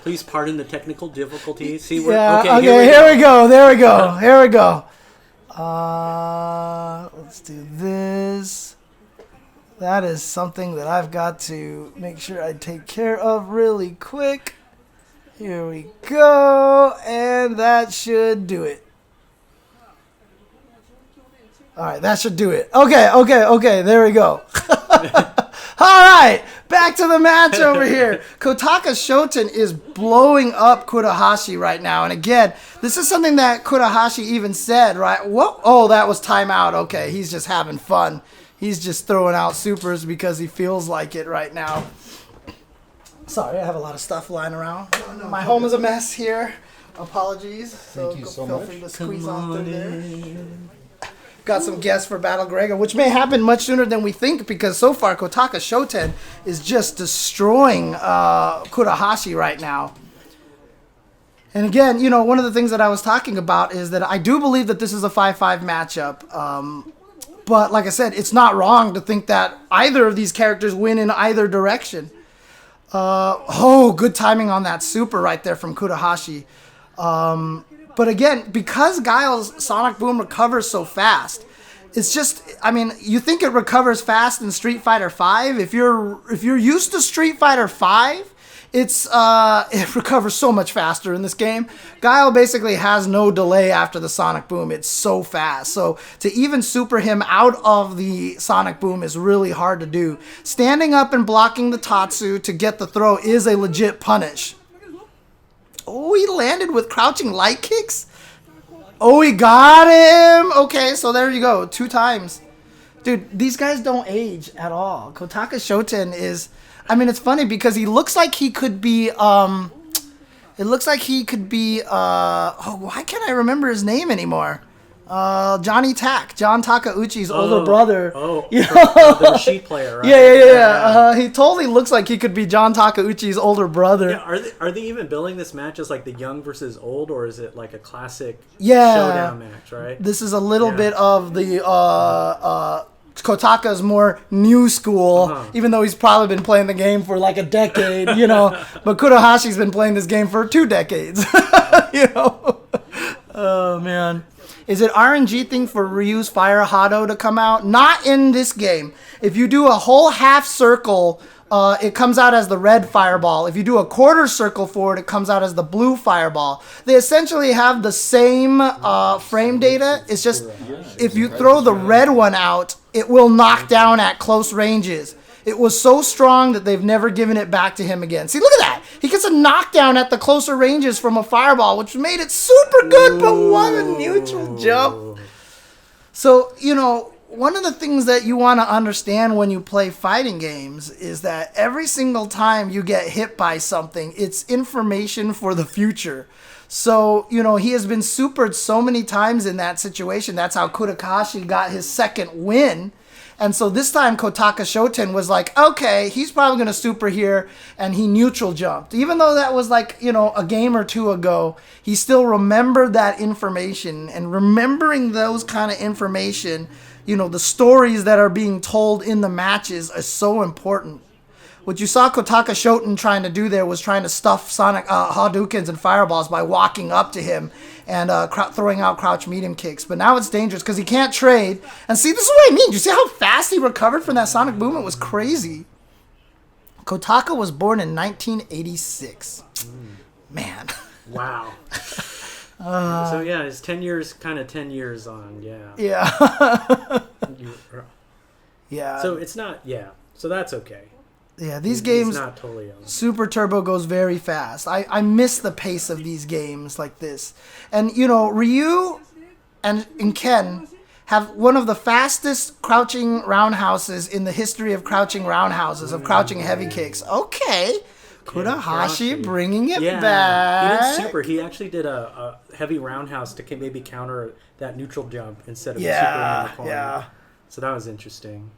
Please pardon the technical difficulties. See, Yeah. Okay. Here we go. There we go. Let's do this. That is something that I've got to make sure I take care of really quick. Here we go, and that should do it. All right, that should do it. Okay, there we go. All right, back to the match over here. Kotaka Shoten is blowing up Kurahashi right now. And again, this is something that Kurahashi even said, right? Whoa, oh, that was timeout. Okay, he's just having fun. He's just throwing out supers because he feels like it right now. Sorry, I have a lot of stuff lying around. My home is a mess here. Apologies. Thank you so feel much. free to squeeze on through there. Got some guests for Battle Gregor, which may happen much sooner than we think because so far Kotaka Shoten is just destroying Kurahashi right now. And again, one of the things that I was talking about is that I do believe that this is a 5-5 matchup. But like I said, it's not wrong to think that either of these characters win in either direction. Good timing on that super right there from Kurahashi. But again, because Guile's Sonic Boom recovers so fast, it's just, you think it recovers fast in Street Fighter V. If you're used to Street Fighter V, it recovers so much faster in this game. Guile basically has no delay after the Sonic Boom. It's so fast. So to even super him out of the Sonic Boom is really hard to do. Standing up and blocking the Tatsu to get the throw is a legit punish. Oh, he landed with crouching light kicks? Oh, he got him! Okay, so there you go. 2 times. Dude, these guys don't age at all. Kotaka Shoten is... it's funny because he looks like he could be, why can't I remember his name anymore? Johnny Tak, John Takeuchi's older brother. Oh, you the Rashid player, right? Yeah. He totally looks like he could be John Takeuchi's older brother. Yeah, are they even billing this match as like the young versus old, or is it like a classic Yeah. showdown match, right? This is a little bit of the Kotaka's more new school, even though he's probably been playing the game for like a decade, you know. But Kurahashi's been playing this game for 2 decades, you know. Oh, man. Is it RNG thing for Ryu's Fire Hado to come out? Not in this game. If you do a whole half circle, it comes out as the red fireball. If you do a quarter circle for it, it comes out as the blue fireball. They essentially have the same frame data. It's just if you throw the red one out, it will knock down at close ranges. It was so strong that they've never given it back to him again. See, look at that. He gets a knockdown at the closer ranges from a fireball, which made it super good, but what a neutral jump. So, you know, one of the things that you want to understand when you play fighting games is that every single time you get hit by something, it's information for the future. So, you know, he has been supered so many times in that situation. That's how Kotaka got his second win. And so this time Kotaka Shoten was like, okay, he's probably going to super here, and he neutral jumped. Even though that was like, you know, a game or two ago, he still remembered that information. And remembering those kind of information, you know, the stories that are being told in the matches is so important. What you saw Kotaka Shoten trying to do there was trying to stuff Sonic Hadoukens and fireballs by walking up to him and throwing out crouch medium kicks. But now it's dangerous because he can't trade. And see, this is what I mean. You see how fast he recovered from that Sonic Boom? It was crazy. Kotaka was born in 1986. Man. Wow. So yeah, it's 10 years, kind of 10 years on. Yeah. Yeah. Yeah. So it's not. Yeah. So that's okay. Yeah, these games, not totally Super Turbo goes very fast. I miss the pace of these games like this. And, you know, Ryu and Ken have one of the fastest crouching roundhouses in the history of crouching roundhouses, of crouching heavy kicks. Okay. Kurahashi bringing it back. He did super. He actually did a heavy roundhouse to maybe counter that neutral jump instead of super in the corner. Yeah. So that was interesting.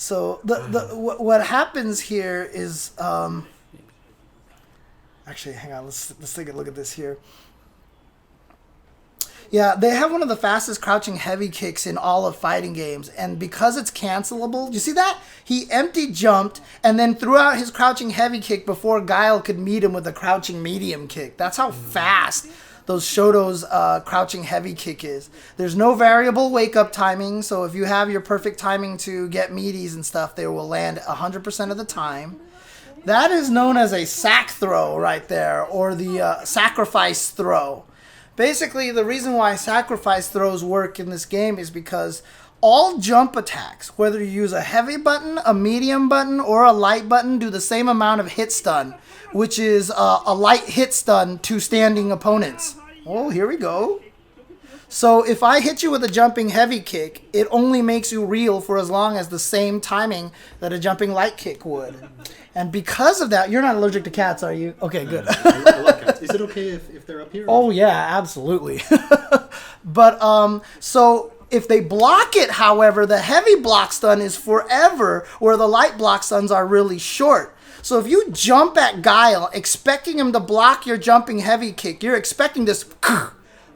So what happens here is actually, hang on, let's take a look at this here. Yeah, they have one of the fastest crouching heavy kicks in all of fighting games, and because it's cancelable, do you see that? He empty jumped and then threw out his crouching heavy kick before Guile could meet him with a crouching medium kick. That's how fast those Shoto's crouching heavy kick is. There's no variable wake-up timing, so if you have your perfect timing to get meaties and stuff, they will land 100% of the time. That is known as a sack throw right there, or the sacrifice throw. Basically, the reason why sacrifice throws work in this game is because all jump attacks, whether you use a heavy button, a medium button, or a light button, do the same amount of hit stun, which is a light hit stun to standing opponents. Oh, here we go. So if I hit you with a jumping heavy kick, it only makes you reel for as long as the same timing that a jumping light kick would. And because of that, you're not allergic to cats, are you? Okay, good. I love cats. Is it okay if they're up here? Oh, yeah, absolutely. But, so if they block it, however, the heavy block stun is forever, where the light block stuns are really short. So if you jump at Guile, expecting him to block your jumping heavy kick, you're expecting this,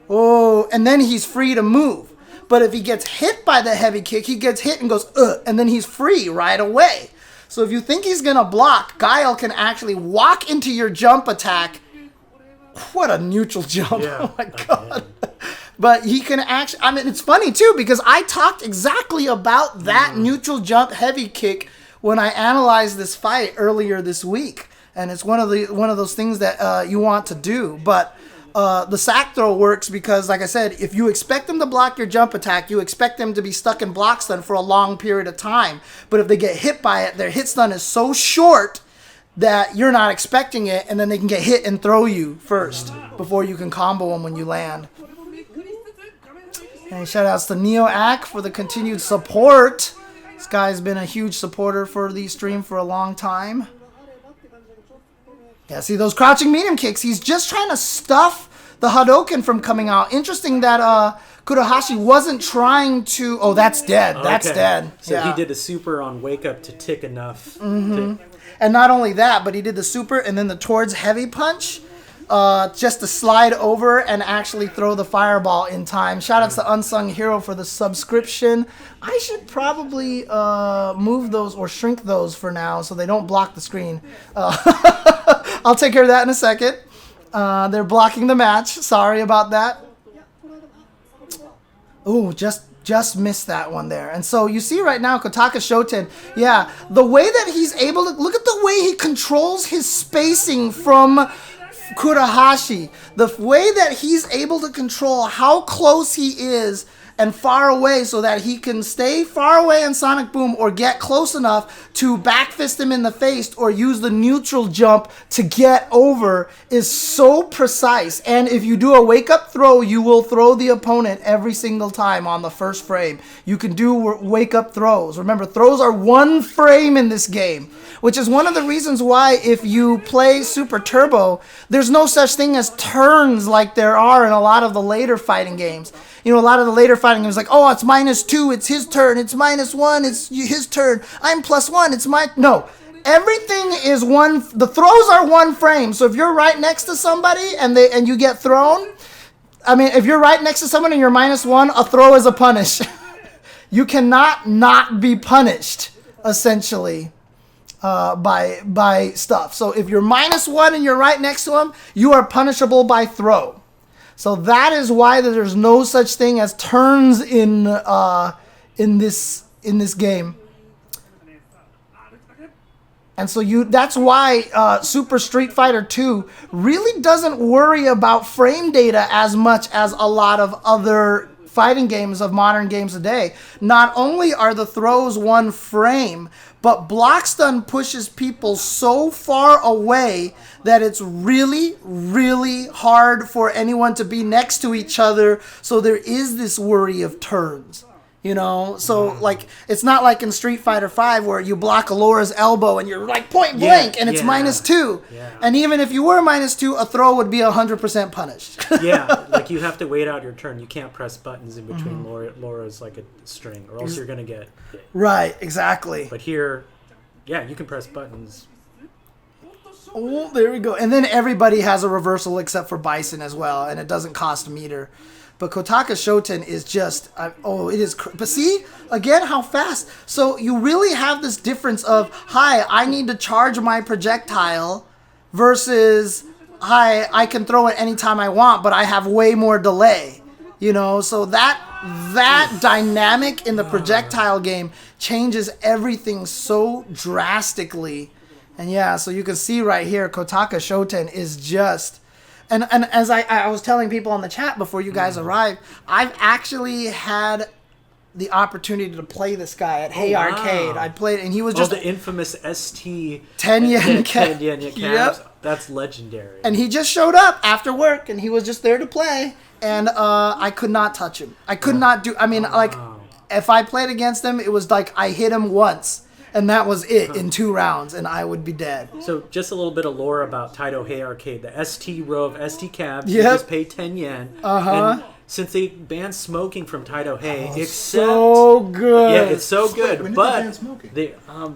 oh, and then he's free to move. But if he gets hit by the heavy kick, he gets hit and goes, and then he's free right away. So if you think he's going to block, Guile can actually walk into your jump attack. What a neutral jump. Yeah, oh, my God. But he can actually, I mean, it's funny, too, because I talked exactly about that neutral jump heavy kick when I analyzed this fight earlier this week. And it's one of those things that you want to do. But the sack throw works because, like I said, if you expect them to block your jump attack, you expect them to be stuck in block stun for a long period of time. But if they get hit by it, their hit stun is so short that you're not expecting it, and then they can get hit and throw you first before you can combo them when you land. And shout outs to NeoAc for the continued support. This guy's been a huge supporter for the stream for a long time. Yeah, see those crouching medium kicks? He's just trying to stuff the Hadoken from coming out. Interesting that Kurahashi wasn't trying to... Oh, that's dead. That's dead. So he did the super on Wake Up to tick enough. And not only that, but he did the super and then the towards heavy punch just to slide over and actually throw the fireball in time. Shout out to Unsung Hero for the subscription. I should probably move those or shrink those for now so they don't block the screen. I'll take care of that in a second. They're blocking the match. Sorry about that. Ooh, just missed that one there. And so you see right now, Kotaka Shoten, the way that he's able to... Look at the way he controls his spacing from Kurahashi. The way that he's able to control how close he is and far away so that he can stay far away in Sonic Boom or get close enough to back fist him in the face or use the neutral jump to get over is so precise. And if you do a wake up throw, you will throw the opponent every single time on the first frame. You can do wake up throws. Remember, throws are 1 frame in this game, which is one of the reasons why if you play Super Turbo, there's no such thing as turns like there are in a lot of the later fighting games. You know, a lot of the later fighting games like, oh, it's -2, it's his turn. It's -1, it's his turn. I'm +1, it's my... No. Everything is the throws are 1 frame. So if you're right next to somebody and you get thrown, I mean, if you're right next to someone and you're -1, a throw is a punish. You cannot not be punished, essentially, by stuff. So if you're -1 and you're right next to them, you are punishable by throw. So that is why there's no such thing as turns in this game. And so that's why Super Street Fighter 2 really doesn't worry about frame data as much as a lot of other fighting games of modern games today. Not only are the throws 1 frame, but block stun pushes people so far away that it's really, really hard for anyone to be next to each other. So there is this worry of turns, you know? So, like, it's not like in Street Fighter 5 where you block Alora's elbow and you're, like, point blank and it's -2. Yeah. And even if you were -2, a throw would be 100% punished. Yeah, like you have to wait out your turn. You can't press buttons in between Laura's, like, a string, or else you're going to get hit. Right, exactly. But here, you can press buttons. Oh, there we go. And then everybody has a reversal except for Bison as well, and it doesn't cost a meter. But Kotaka Shoten is just, it is. But see, again, how fast. So you really have this difference of, hi, I need to charge my projectile versus, hi, I can throw it anytime I want, but I have way more delay. You know, so that dynamic in the projectile game changes everything so drastically. And so you can see right here, Kotaka Shoten is just... And as I was telling people on the chat before you guys arrived, I've actually had the opportunity to play this guy at Hey Arcade. I played, and he was just... the infamous ST 10 yen 10 yen cabs. Yep. That's legendary. And he just showed up after work, and he was just there to play. And I could not touch him. I could not do... I mean, if I played against him, it was like I hit him once. And that was it in 2 rounds, and I would be dead. So just a little bit of lore about Taito Hey Arcade. The ST row of ST cabs, you Yep. just pay 10 yen. And since they banned smoking from Taito Hey, so good. Yeah, it's so good. Wait, when did but they ban smoking?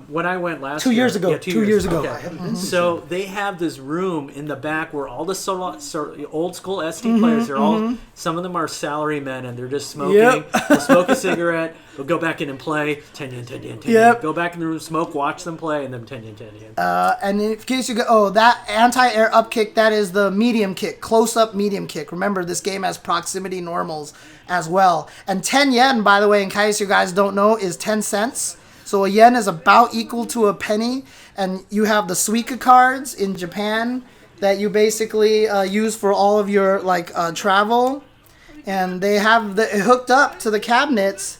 when I went last 2 years ago. Yeah, 2 years ago. Okay. So they have this room in the back where all the old school ST players, they're all, some of them are salarymen, and they're just smoking. Yep. They'll smoke a cigarette. They'll go back in and play 10 yen, 10 yen, 10 yen. Yep. Go back in the room, smoke, watch them play, and then 10 yen, 10 yen. And in case you go, that anti-air up kick, that is the medium kick, close-up medium kick. Remember, this game has proximity normals as well. And 10 yen, by the way, in case you guys don't know, is 10 cents. So a yen is about equal to a penny. And you have the Suica cards in Japan that you basically use for all of your travel. And they have it hooked up to the cabinets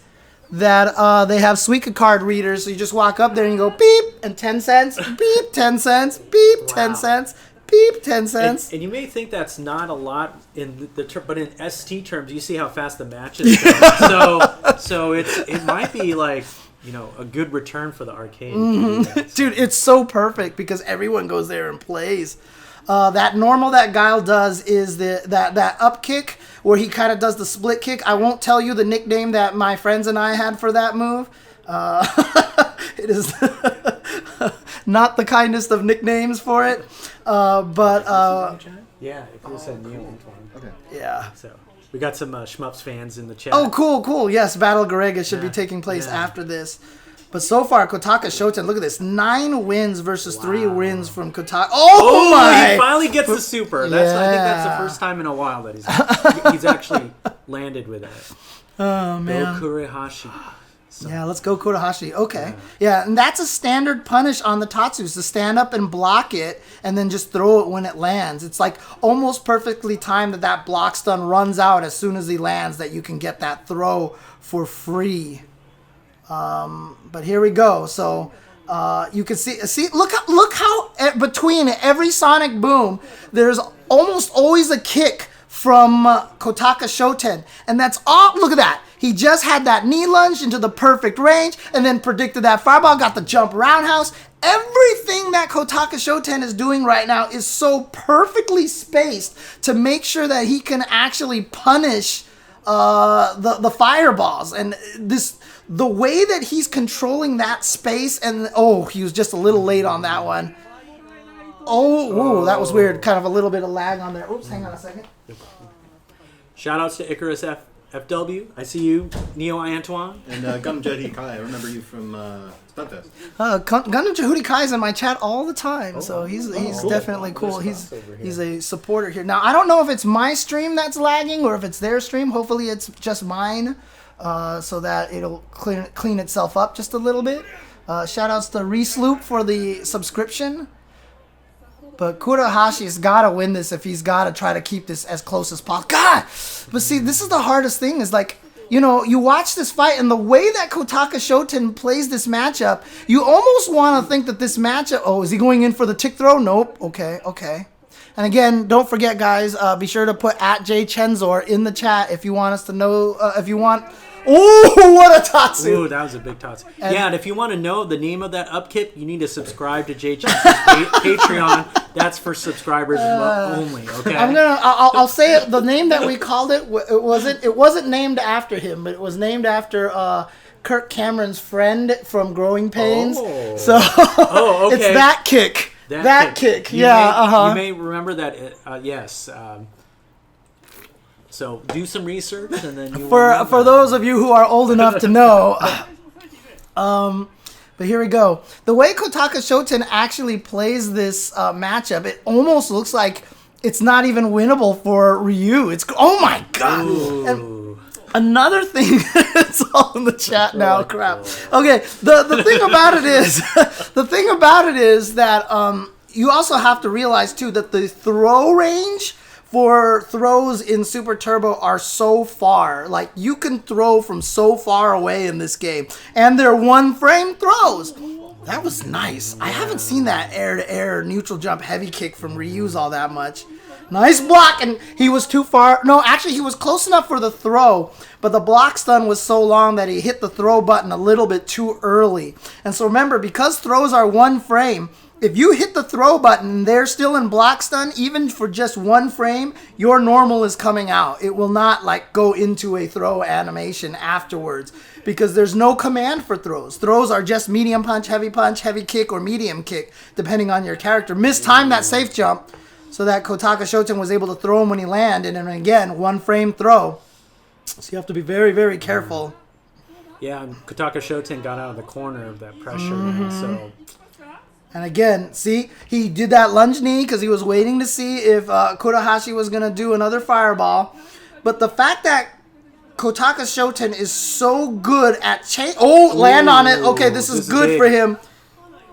that they have Suica card readers. So you just walk up there and you go beep and 10 cents, beep 10 cents, beep 10 cents, beep 10 cents. And you may think that's not a lot in but in ST terms, you see how fast the matches go. so it might be like a good return for the arcade. Dude, it's so perfect because everyone goes there and plays. That normal that Guile does is that up kick where he kind of does the split kick. I won't tell you the nickname that my friends and I had for that move. It is not the kindest of nicknames for it. Yeah, if you said Neil Antoine. Okay. Yeah. So we got some Shmups fans in the chat. Oh, cool. Yes, Battle Garega should be taking place after this. But so far, Kotaka Shoten, look at this. 9 wins versus 3 wins from Kotaka. Oh my! He finally gets the super. I think that's the first time in a while that he's actually landed with it. Oh, man. Go Kurahashi. Yeah, let's go Kurahashi. Okay. Yeah, and that's a standard punish on the Tatsus, to stand up and block it and then just throw it when it lands. It's like almost perfectly timed that block stun runs out as soon as he lands, that you can get that throw for free. But here we go. So you can see look how between every sonic boom there's almost always a kick from Kotaka Shoten, and that's all. Look at that. He just had that knee lunge into the perfect range and then predicted that fireball, got the jump roundhouse. Everything that Kotaka Shoten is doing right now is so perfectly spaced to make sure that he can actually punish the fireballs. And the way that he's controlling that space, and he was just a little late on that one. Oh, that was weird. Kind of a little bit of lag on there. Oops, hang on a second. Shout outs to Icarus FW. I see you, Neo Antoine. And Gundam Jehudi Kai, I remember you from Stuntfest. Gundam Jehudi Kai is in my chat all the time, so he's cool. Definitely cool. He's a supporter here. Now, I don't know if it's my stream that's lagging or if it's their stream. Hopefully it's just mine, so that it'll clean itself up just a little bit. Shout outs to Resloop for the subscription. But Kurahashi's got to win this if he's got to try to keep this as close as possible. God! But see, this is the hardest thing is like, you watch this fight and the way that Kotaka Shoten plays this matchup, you almost want to think that this matchup, is he going in for the tick throw? Nope. Okay. And again, don't forget, guys, be sure to put @jchensor in the chat if you want us to know, if you want... Oh, what a Tatsu! Ooh, that was a big Tatsu. And if you want to know the name of that upkick, you need to subscribe to jchensor's Patreon. That's for subscribers only. Okay. I'll say it. The name that we called it wasn't named after him, but it was named after Kirk Cameron's friend from Growing Pains. Oh. So okay. It's that kick. That kick. You may remember that. Yes. So do some research, and then you for those of you who are old enough to know. But here we go. The way Kotaka Shoten actually plays this matchup, it almost looks like it's not even winnable for Ryu. Oh my god! And another thing, it's all in the chat now. Crap. Okay, the thing about it is that you also have to realize too that the throw range for throws in Super Turbo are so far. Like, you can throw from so far away in this game. And they're one-frame throws. That was nice. I haven't seen that air-to-air neutral jump heavy kick from Ryus all that much. Nice block, and he was too far. No, actually, he was close enough for the throw, but the block stun was so long that he hit the throw button a little bit too early. And so remember, because throws are one frame, if you hit the throw button and they're still in block stun, even for just one frame, your normal is coming out. It will not go into a throw animation afterwards because there's no command for throws. Throws are just medium punch, heavy kick, or medium kick, depending on your character. Mistime that safe jump so that Kotaka Shoten was able to throw him when he landed, and again, one frame throw. So you have to be very, very careful. Yeah, and Kotaka Shoten got out of the corner of that pressure, so... And again, see, he did that lunge knee because he was waiting to see if Kurahashi was going to do another fireball. But the fact that Kotaka Shoten is so good at land on it. Okay, this is good for him.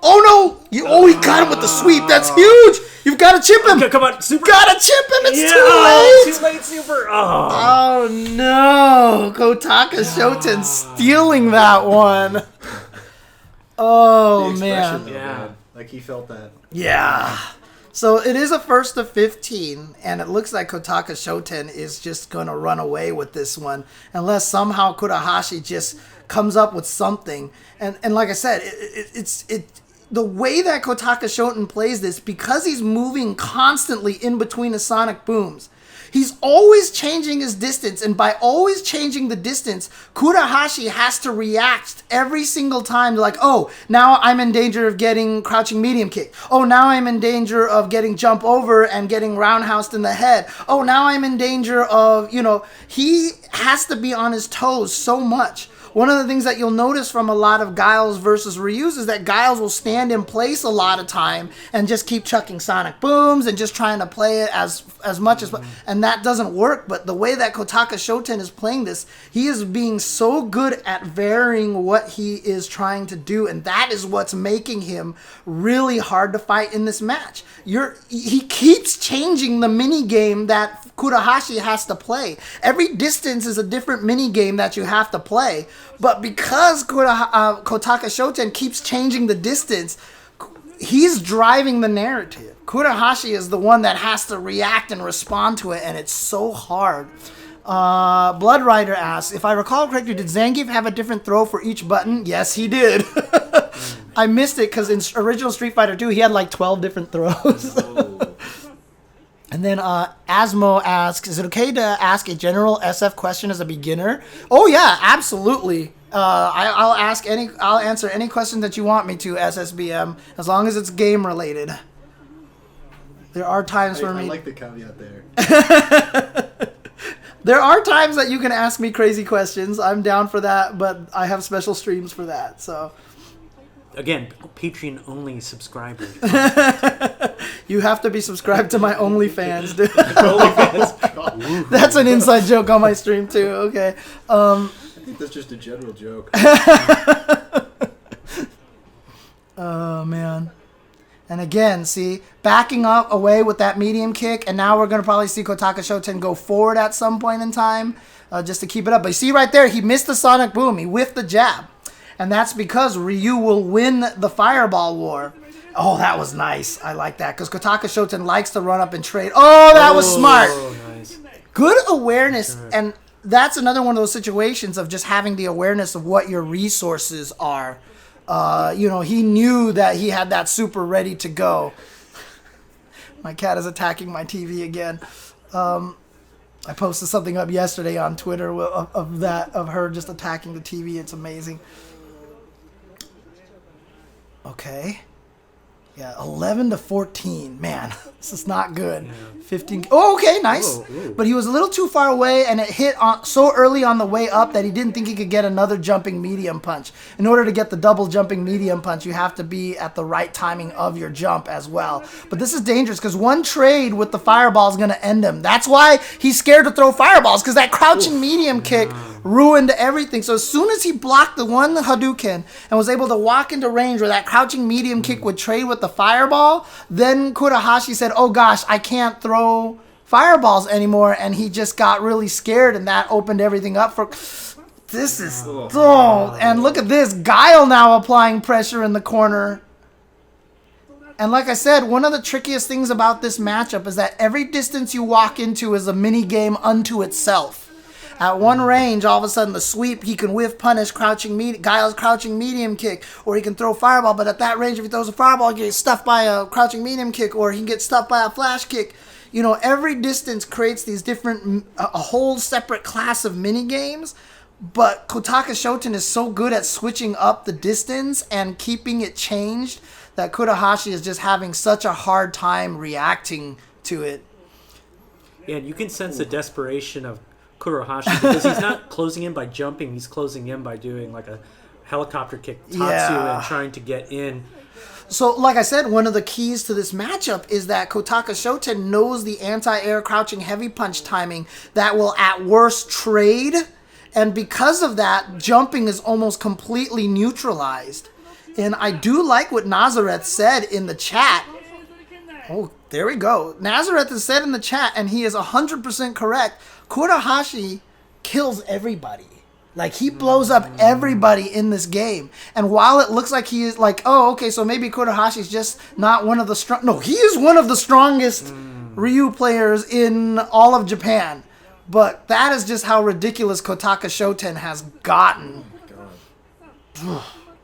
Oh, no. He got him with the sweep. That's huge. You've got to chip him. Okay, come on, super. Got to chip him. It's too late. Too late, super. Oh, no. Kotaka Shoten stealing that one. Oh, man. Like he felt that. Yeah. So it is a first of 15, and it looks like Kotaka Shoten is just going to run away with this one, unless somehow Kurahashi just comes up with something. And like I said, it's the way that Kotaka Shoten plays this, because he's moving constantly in between the sonic booms, he's always changing his distance, and by always changing the distance, Kurahashi has to react every single time, like, oh, now I'm in danger of getting crouching medium kick. Oh, now I'm in danger of getting jump over and getting roundhoused in the head. Oh, now I'm in danger of, he has to be on his toes so much. One of the things that you'll notice from a lot of Guiles versus Ryus is that Guiles will stand in place a lot of time and just keep chucking sonic booms and just trying to play it as much as... And that doesn't work, but the way that Kotaka Shoten is playing this, he is being so good at varying what he is trying to do, and that is what's making him really hard to fight in this match. He keeps changing the mini game that Kurahashi has to play. Every distance is a different mini game that you have to play. But because Kotaka Shoten keeps changing the distance, he's driving the narrative. Kurahashi is the one that has to react and respond to it, and it's so hard. Blood Rider asks, if I recall correctly, did Zangief have a different throw for each button? Yes, he did. I missed it because in original Street Fighter 2, he had like 12 different throws. And then Asmo asks, is it okay to ask a general SF question as a beginner? Oh yeah, absolutely. I'll answer any question that you want me to, SSBM, as long as it's game related. There are times for me. I like the caveat there. There are times that you can ask me crazy questions. I'm down for that, but I have special streams for that. So again, Patreon only subscribers. You have to be subscribed to my OnlyFans, dude. That's an inside joke on my stream too. Okay. I think that's just a general joke. Oh man. And again, see, backing up away with that medium kick, and now we're going to probably see Kotaka Shoten go forward at some point in time just to keep it up. But you see right there, he missed the sonic boom. He whiffed the jab. And that's because Ryu will win the fireball war. Oh, that was nice. I like that. Because Kotaka Shoten likes to run up and trade. Oh, that was smart. Nice. Good awareness. And that's another one of those situations of just having the awareness of what your resources are. He knew that he had that super ready to go. My cat is attacking my TV again. I posted something up yesterday on Twitter of her just attacking the TV. It's amazing. Okay. Yeah, 11-14. Man, this is not good. 15. Oh, okay, nice. But he was a little too far away, and it hit so early on the way up that he didn't think he could get another jumping medium punch. In order to get the double jumping medium punch, you have to be at the right timing of your jump as well. But this is dangerous because one trade with the fireball is going to end him. That's why he's scared to throw fireballs, because that crouching medium kick ruined everything. So as soon as he blocked the one Hadouken and was able to walk into range where that crouching medium kick would trade with the fireball, then Kurahashi said, oh gosh, I can't throw fireballs anymore, and he just got really scared, and that opened everything up for... This is... Oh, and look at this. Guile now applying pressure in the corner. And like I said, one of the trickiest things about this matchup is that every distance you walk into is a mini game unto itself. At one range, all of a sudden the sweep, he can whiff punish Guile's crouching medium kick, or he can throw fireball, but at that range, if he throws a fireball, he gets stuffed by a crouching medium kick, or he can get stuffed by a flash kick. Every distance creates these different, a whole separate class of mini games, but Kotaka Shoten is so good at switching up the distance and keeping it changed that Kurahashi is just having such a hard time reacting to it. Yeah, and you can sense the desperation of Kurahashi, because he's not closing in by jumping, he's closing in by doing like a helicopter kick tatsu and trying to get in. So, like I said, one of the keys to this matchup is that Kotaka Shoten knows the anti-air crouching heavy punch timing that will at worst trade, and because of that, jumping is almost completely neutralized. And I do like what Nazareth said in the chat. Oh, there we go. Nazareth has said in the chat, and he is 100% correct, Kurahashi kills everybody. Like, he blows up everybody in this game. And while it looks like he is like, oh, okay, so maybe Kurahashi's just not one of the strong... No, he is one of the strongest Ryu players in all of Japan. But that is just how ridiculous Kotaka Shoten has gotten.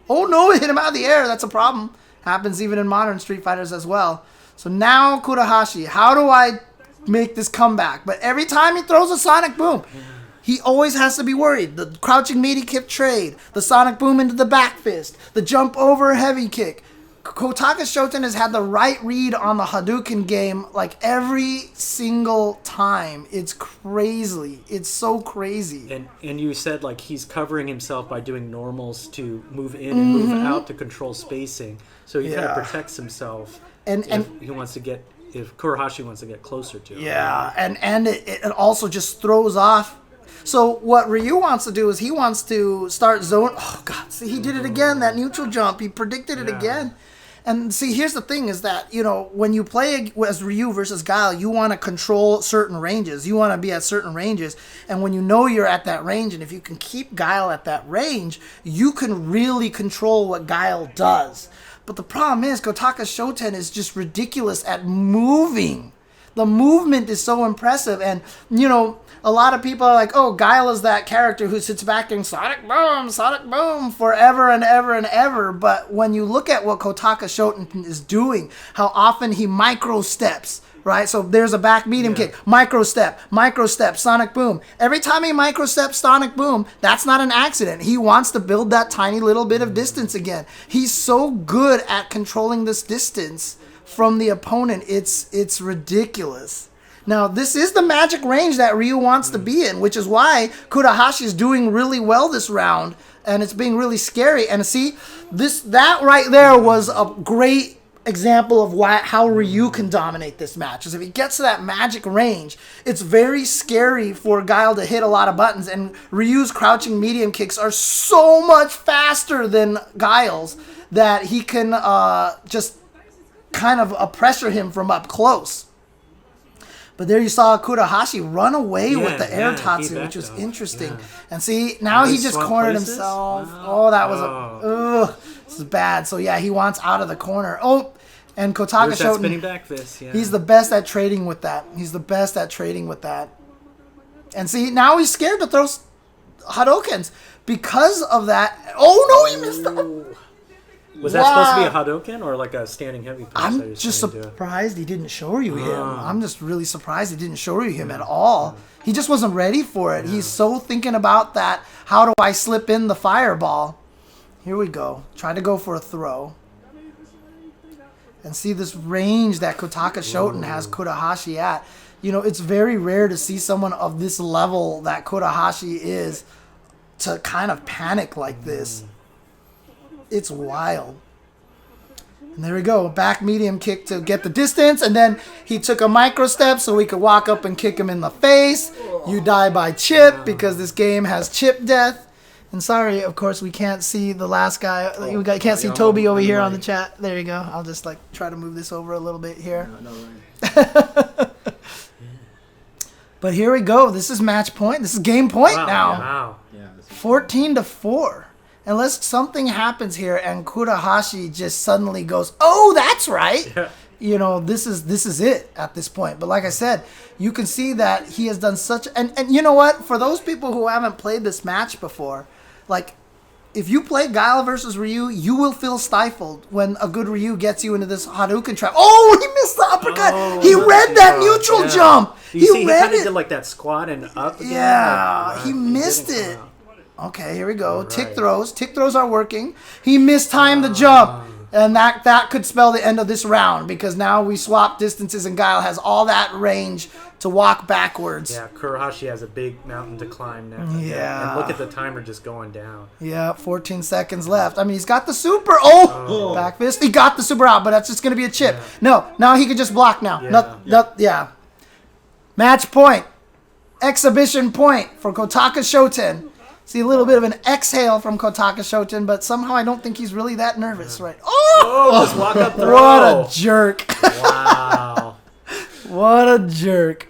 Oh, no, it hit him out of the air. That's a problem. Happens even in modern Street Fighters as well. So now Kurahashi, how do I make this comeback? But every time he throws a Sonic Boom... He always has to be worried. The crouching meaty kick trade, the Sonic Boom into the back fist, the jump over heavy kick. Kotaka Shoten has had the right read on the Hadouken game like every single time. It's crazy. It's so crazy. And you said like he's covering himself by doing normals to move in and move out to control spacing. So he kind of protects himself and he wants to get if Kurahashi wants to get closer to him. Yeah, and it also just throws off. So what Ryu wants to do is he wants to start zone. Oh God! See, he did it again. That neutral jump. He predicted it again. And see, here's the thing: is that when you play as Ryu versus Guile, you want to control certain ranges. You want to be at certain ranges, and when you know you're at that range, and if you can keep Guile at that range, you can really control what Guile does. But the problem is, Kotaka Shoten is just ridiculous at moving. The movement is so impressive, and a lot of people are like, oh, Guile is that character who sits back and Sonic Boom forever and ever and ever. But when you look at what Kotaka Shoten is doing, how often he micro steps, right? So there's a back medium kick, micro step, Sonic Boom. Every time he micro steps Sonic Boom, that's not an accident. He wants to build that tiny little bit of distance again. He's so good at controlling this distance from the opponent. It's ridiculous. Now, this is the magic range that Ryu wants to be in, which is why Kurahashi is doing really well this round, and it's being really scary. And see, that right there was a great example of how Ryu can dominate this match. Because if he gets to that magic range, it's very scary for Guile to hit a lot of buttons, and Ryu's crouching medium kicks are so much faster than Guile's that he can just kind of pressure him from up close. But there you saw Kurahashi run away with the air tatsu, which was interesting. Yeah. And see, now he just cornered himself. Wow. Oh, that was this is bad. So yeah, he wants out of the corner. Oh, and Kotaka Shoten, spinning back fist. Yeah. He's the best at trading with that. And see, now he's scared to throw Hadoukens because of that. Oh no, he missed that. Was that supposed to be a Hadouken or like a standing heavy pass? I'm just surprised he didn't Shoryu him. I'm just really surprised he didn't Shoryu him at all. He just wasn't ready for it. He's so thinking about that. How do I slip in the fireball? Here we go. Try to go for a throw. And see this range that Kotaka Shoten has Kurahashi at. It's very rare to see someone of this level that Kurahashi is to kind of panic like this. It's wild. And there we go. Back medium kick to get the distance. And then he took a micro step so we could walk up and kick him in the face. You die by chip because this game has chip death. And sorry, of course, we can't see the last guy. We can't see Toby over here on the chat. There you go. I'll just try to move this over a little bit here. But here we go. This is match point. This is game point now. Wow. 14-4. Unless something happens here and Kurahashi just suddenly goes, oh, that's right. This is it at this point. But like I said, you can see that he has done such... And you know what? For those people who haven't played this match before, if you play Guile versus Ryu, you will feel stifled when a good Ryu gets you into this Hadouken trap. Oh, he missed the uppercut. He read that neutral jump. He kind of did like that squat and up again. Yeah, he missed it. Okay, here we go. Right. Tick throws. Tick throws are working. He mistimed the jump. And that could spell the end of this round because now we swap distances and Guile has all that range to walk backwards. Yeah, Kurahashi has a big mountain to climb now. Yeah. And look at the timer just going down. Yeah, 14 seconds left. I mean, he's got the super. Oh! Back fist. He got the super out, but that's just going to be a chip. Yeah. No, now he can just block now. Yeah. Match point. Exhibition point for Kotaka Shoten. See a little bit of an exhale from Kotaka Shoten, but somehow I don't think he's really that nervous, right? Oh! Just walk up throw. What a jerk. Wow. What a jerk.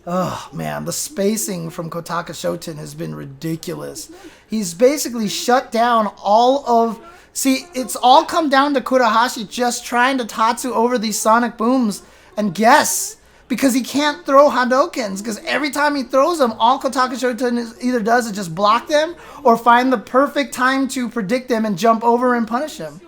Oh, man, the spacing from Kotaka Shoten has been ridiculous. He's basically shut down all of... See, it's all come down to Kurahashi just trying to Tatsu over these sonic booms and guess. Because he can't throw Hadokens. Because every time he throws them, all Kotaka Shoten either does is just block them or find the perfect time to predict them and jump over and punish him.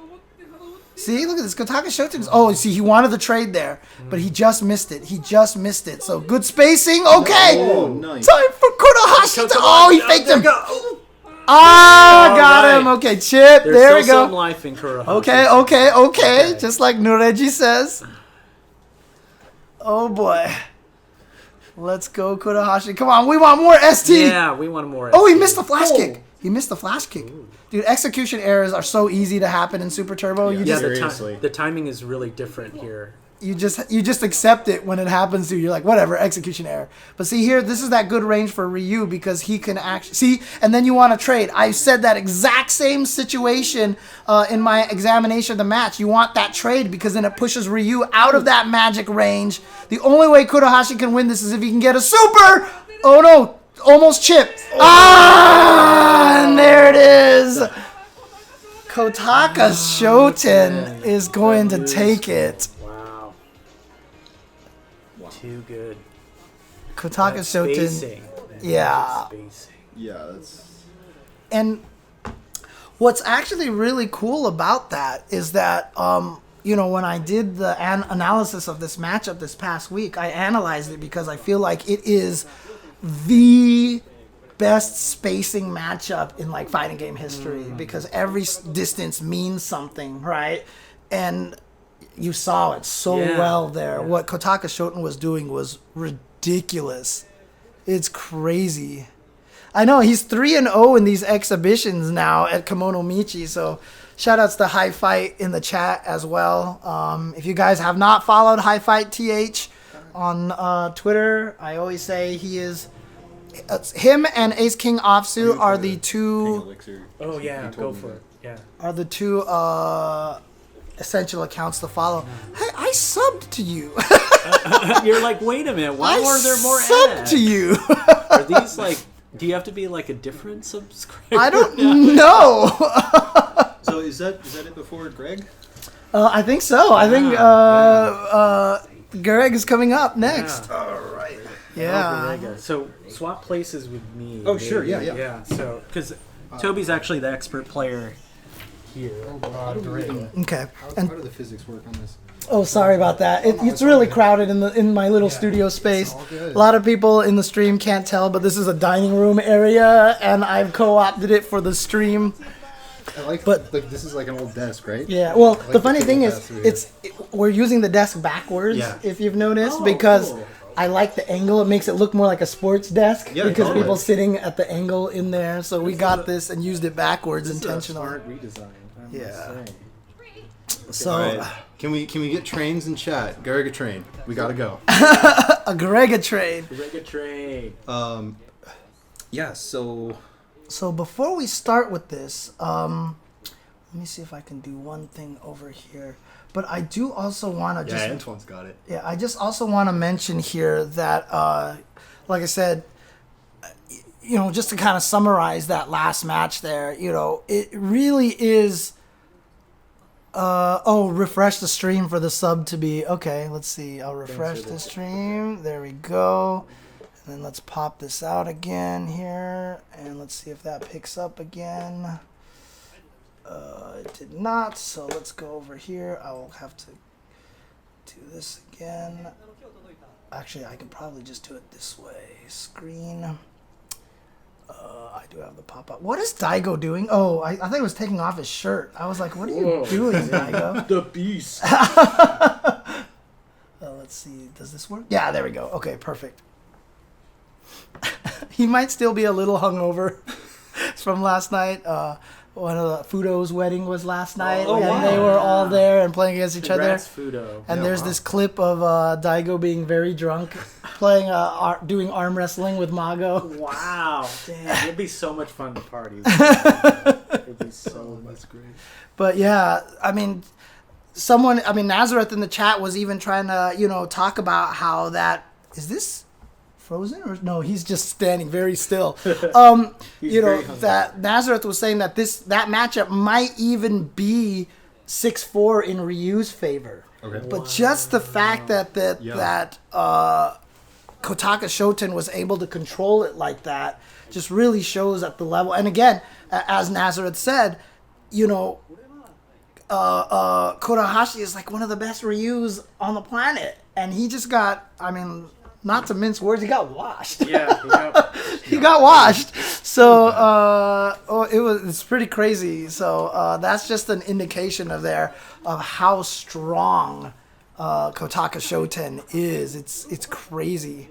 See, look at this. Kotaka Shoten. Oh, see, he wanted the trade there, but he just missed it. He just missed it. So good spacing. Okay. Oh, nice. Time for Kurahashi to... Oh, he faked him. Got him. Okay, chip. There's there we still go. some life in Kurahashi. Okay. Just like Nureji says. Oh, boy. Let's go, Kurahashi. Come on, we want more ST. Yeah, we want more. Oh, he missed the flash kick. He missed the flash kick. Dude, execution errors are so easy to happen in Super Turbo. Yeah. You Yeah, just the timing is really different here. you just accept it when it happens to you. You're like, whatever, execution error. But see here, this is that good range for Ryu because he can actually see. And then you want to trade. I said that exact same situation in my examination of the match. You want that trade because then it pushes Ryu out of that magic range. The only way Kurahashi can win this is if he can get a super. Oh no, almost chipped. And there it is. Kotaka Shoten is going to take it. Wow. Too good. Kotaka That Shoten. spacing. Yeah. Spacing. Yeah, that's... And what's actually really cool about that is that, when I did the analysis of this matchup this past week, I analyzed it because I feel like it is the best spacing matchup in like fighting game history because every distance means something, right? And you saw it so well there. Yeah. What Kotaka Shoten was doing was ridiculous. It's crazy. I know he's 3-0 in these exhibitions now at Kemonomichi, so shout outs to High Fight in the chat as well. If you guys have not followed High Fight TH on Twitter, I always say he is... him and Ace King Offsuit are the two... Oh yeah, go for it. Yeah. Are the two essential accounts to follow. Hey, I subbed to you. You're like, wait a minute, why are there more subbed ads? to you? Are these like... Do you have to be like a different subscriber? I don't know. So is that it before Greg? I think so. I think Greg is coming up next. Yeah. All right. Yeah. So swap places with me. Oh, sure. Yeah. Yeah. So because Toby's actually the expert player here. Okay. How do the physics work on this? Oh, sorry about that. It's really crowded in my little studio space. A lot of people in the stream can't tell, but this is a dining room area, and I've co-opted it for the stream. I like, but this is like an old desk, right? Yeah. Well, like the funny thing is, here. we're using the desk backwards. Yeah. If you've noticed, because cool. I like the angle. It makes it look more like a sports desk because totally. people sitting at the angle in there. So we got this and used it backwards intentionally. Smart redesign. Yeah. So right. Can we get trains in chat? Garriga train. We gotta go. a Grega trade. Grega trade. Yeah. So Before we start with this, let me see if I can do one thing over here. But I do also want to Antoine's got it. Yeah, I just also want to mention here that, like I said, just to kind of summarize that last match there, it really is. Refresh the stream for the sub to be okay. Let's see. I'll refresh the stream. There we go. And then let's pop this out again here, and let's see if that picks up again. It did not, so let's go over here. I will have to do this again. Actually, I could probably just do it this way. Screen. I do have the pop-up. What is Daigo doing? Oh, I think he was taking off his shirt. I was like, what are you doing, Daigo? The beast. Let's see. Does this work? Yeah, there we go. Okay, perfect. He might still be a little hungover from last night. One of the Fudo's wedding was last night, and they were all there and playing against each Congrats, other. Fudo. And there's this clip of Daigo being very drunk, playing doing arm wrestling with Mago. Wow, damn, it'd be so much fun to party. It'd be so much great. But yeah, Nazareth in the chat was even trying to talk about how that is this frozen or no? He's just standing very still. He's You know very hungry. that Nazareth was saying that that matchup might even be 6-4 in Ryu's favor. Okay. But just the fact that Kotaka Shoten was able to control it like that just really shows at the level. And again, as Nazareth said, you know, Kurahashi is like one of the best Ryus on the planet, and he just got, I mean, not to mince words, he got washed. Yeah. He got washed. So it's pretty crazy. So that's just an indication of how strong Kotaka Shoten is. It's crazy.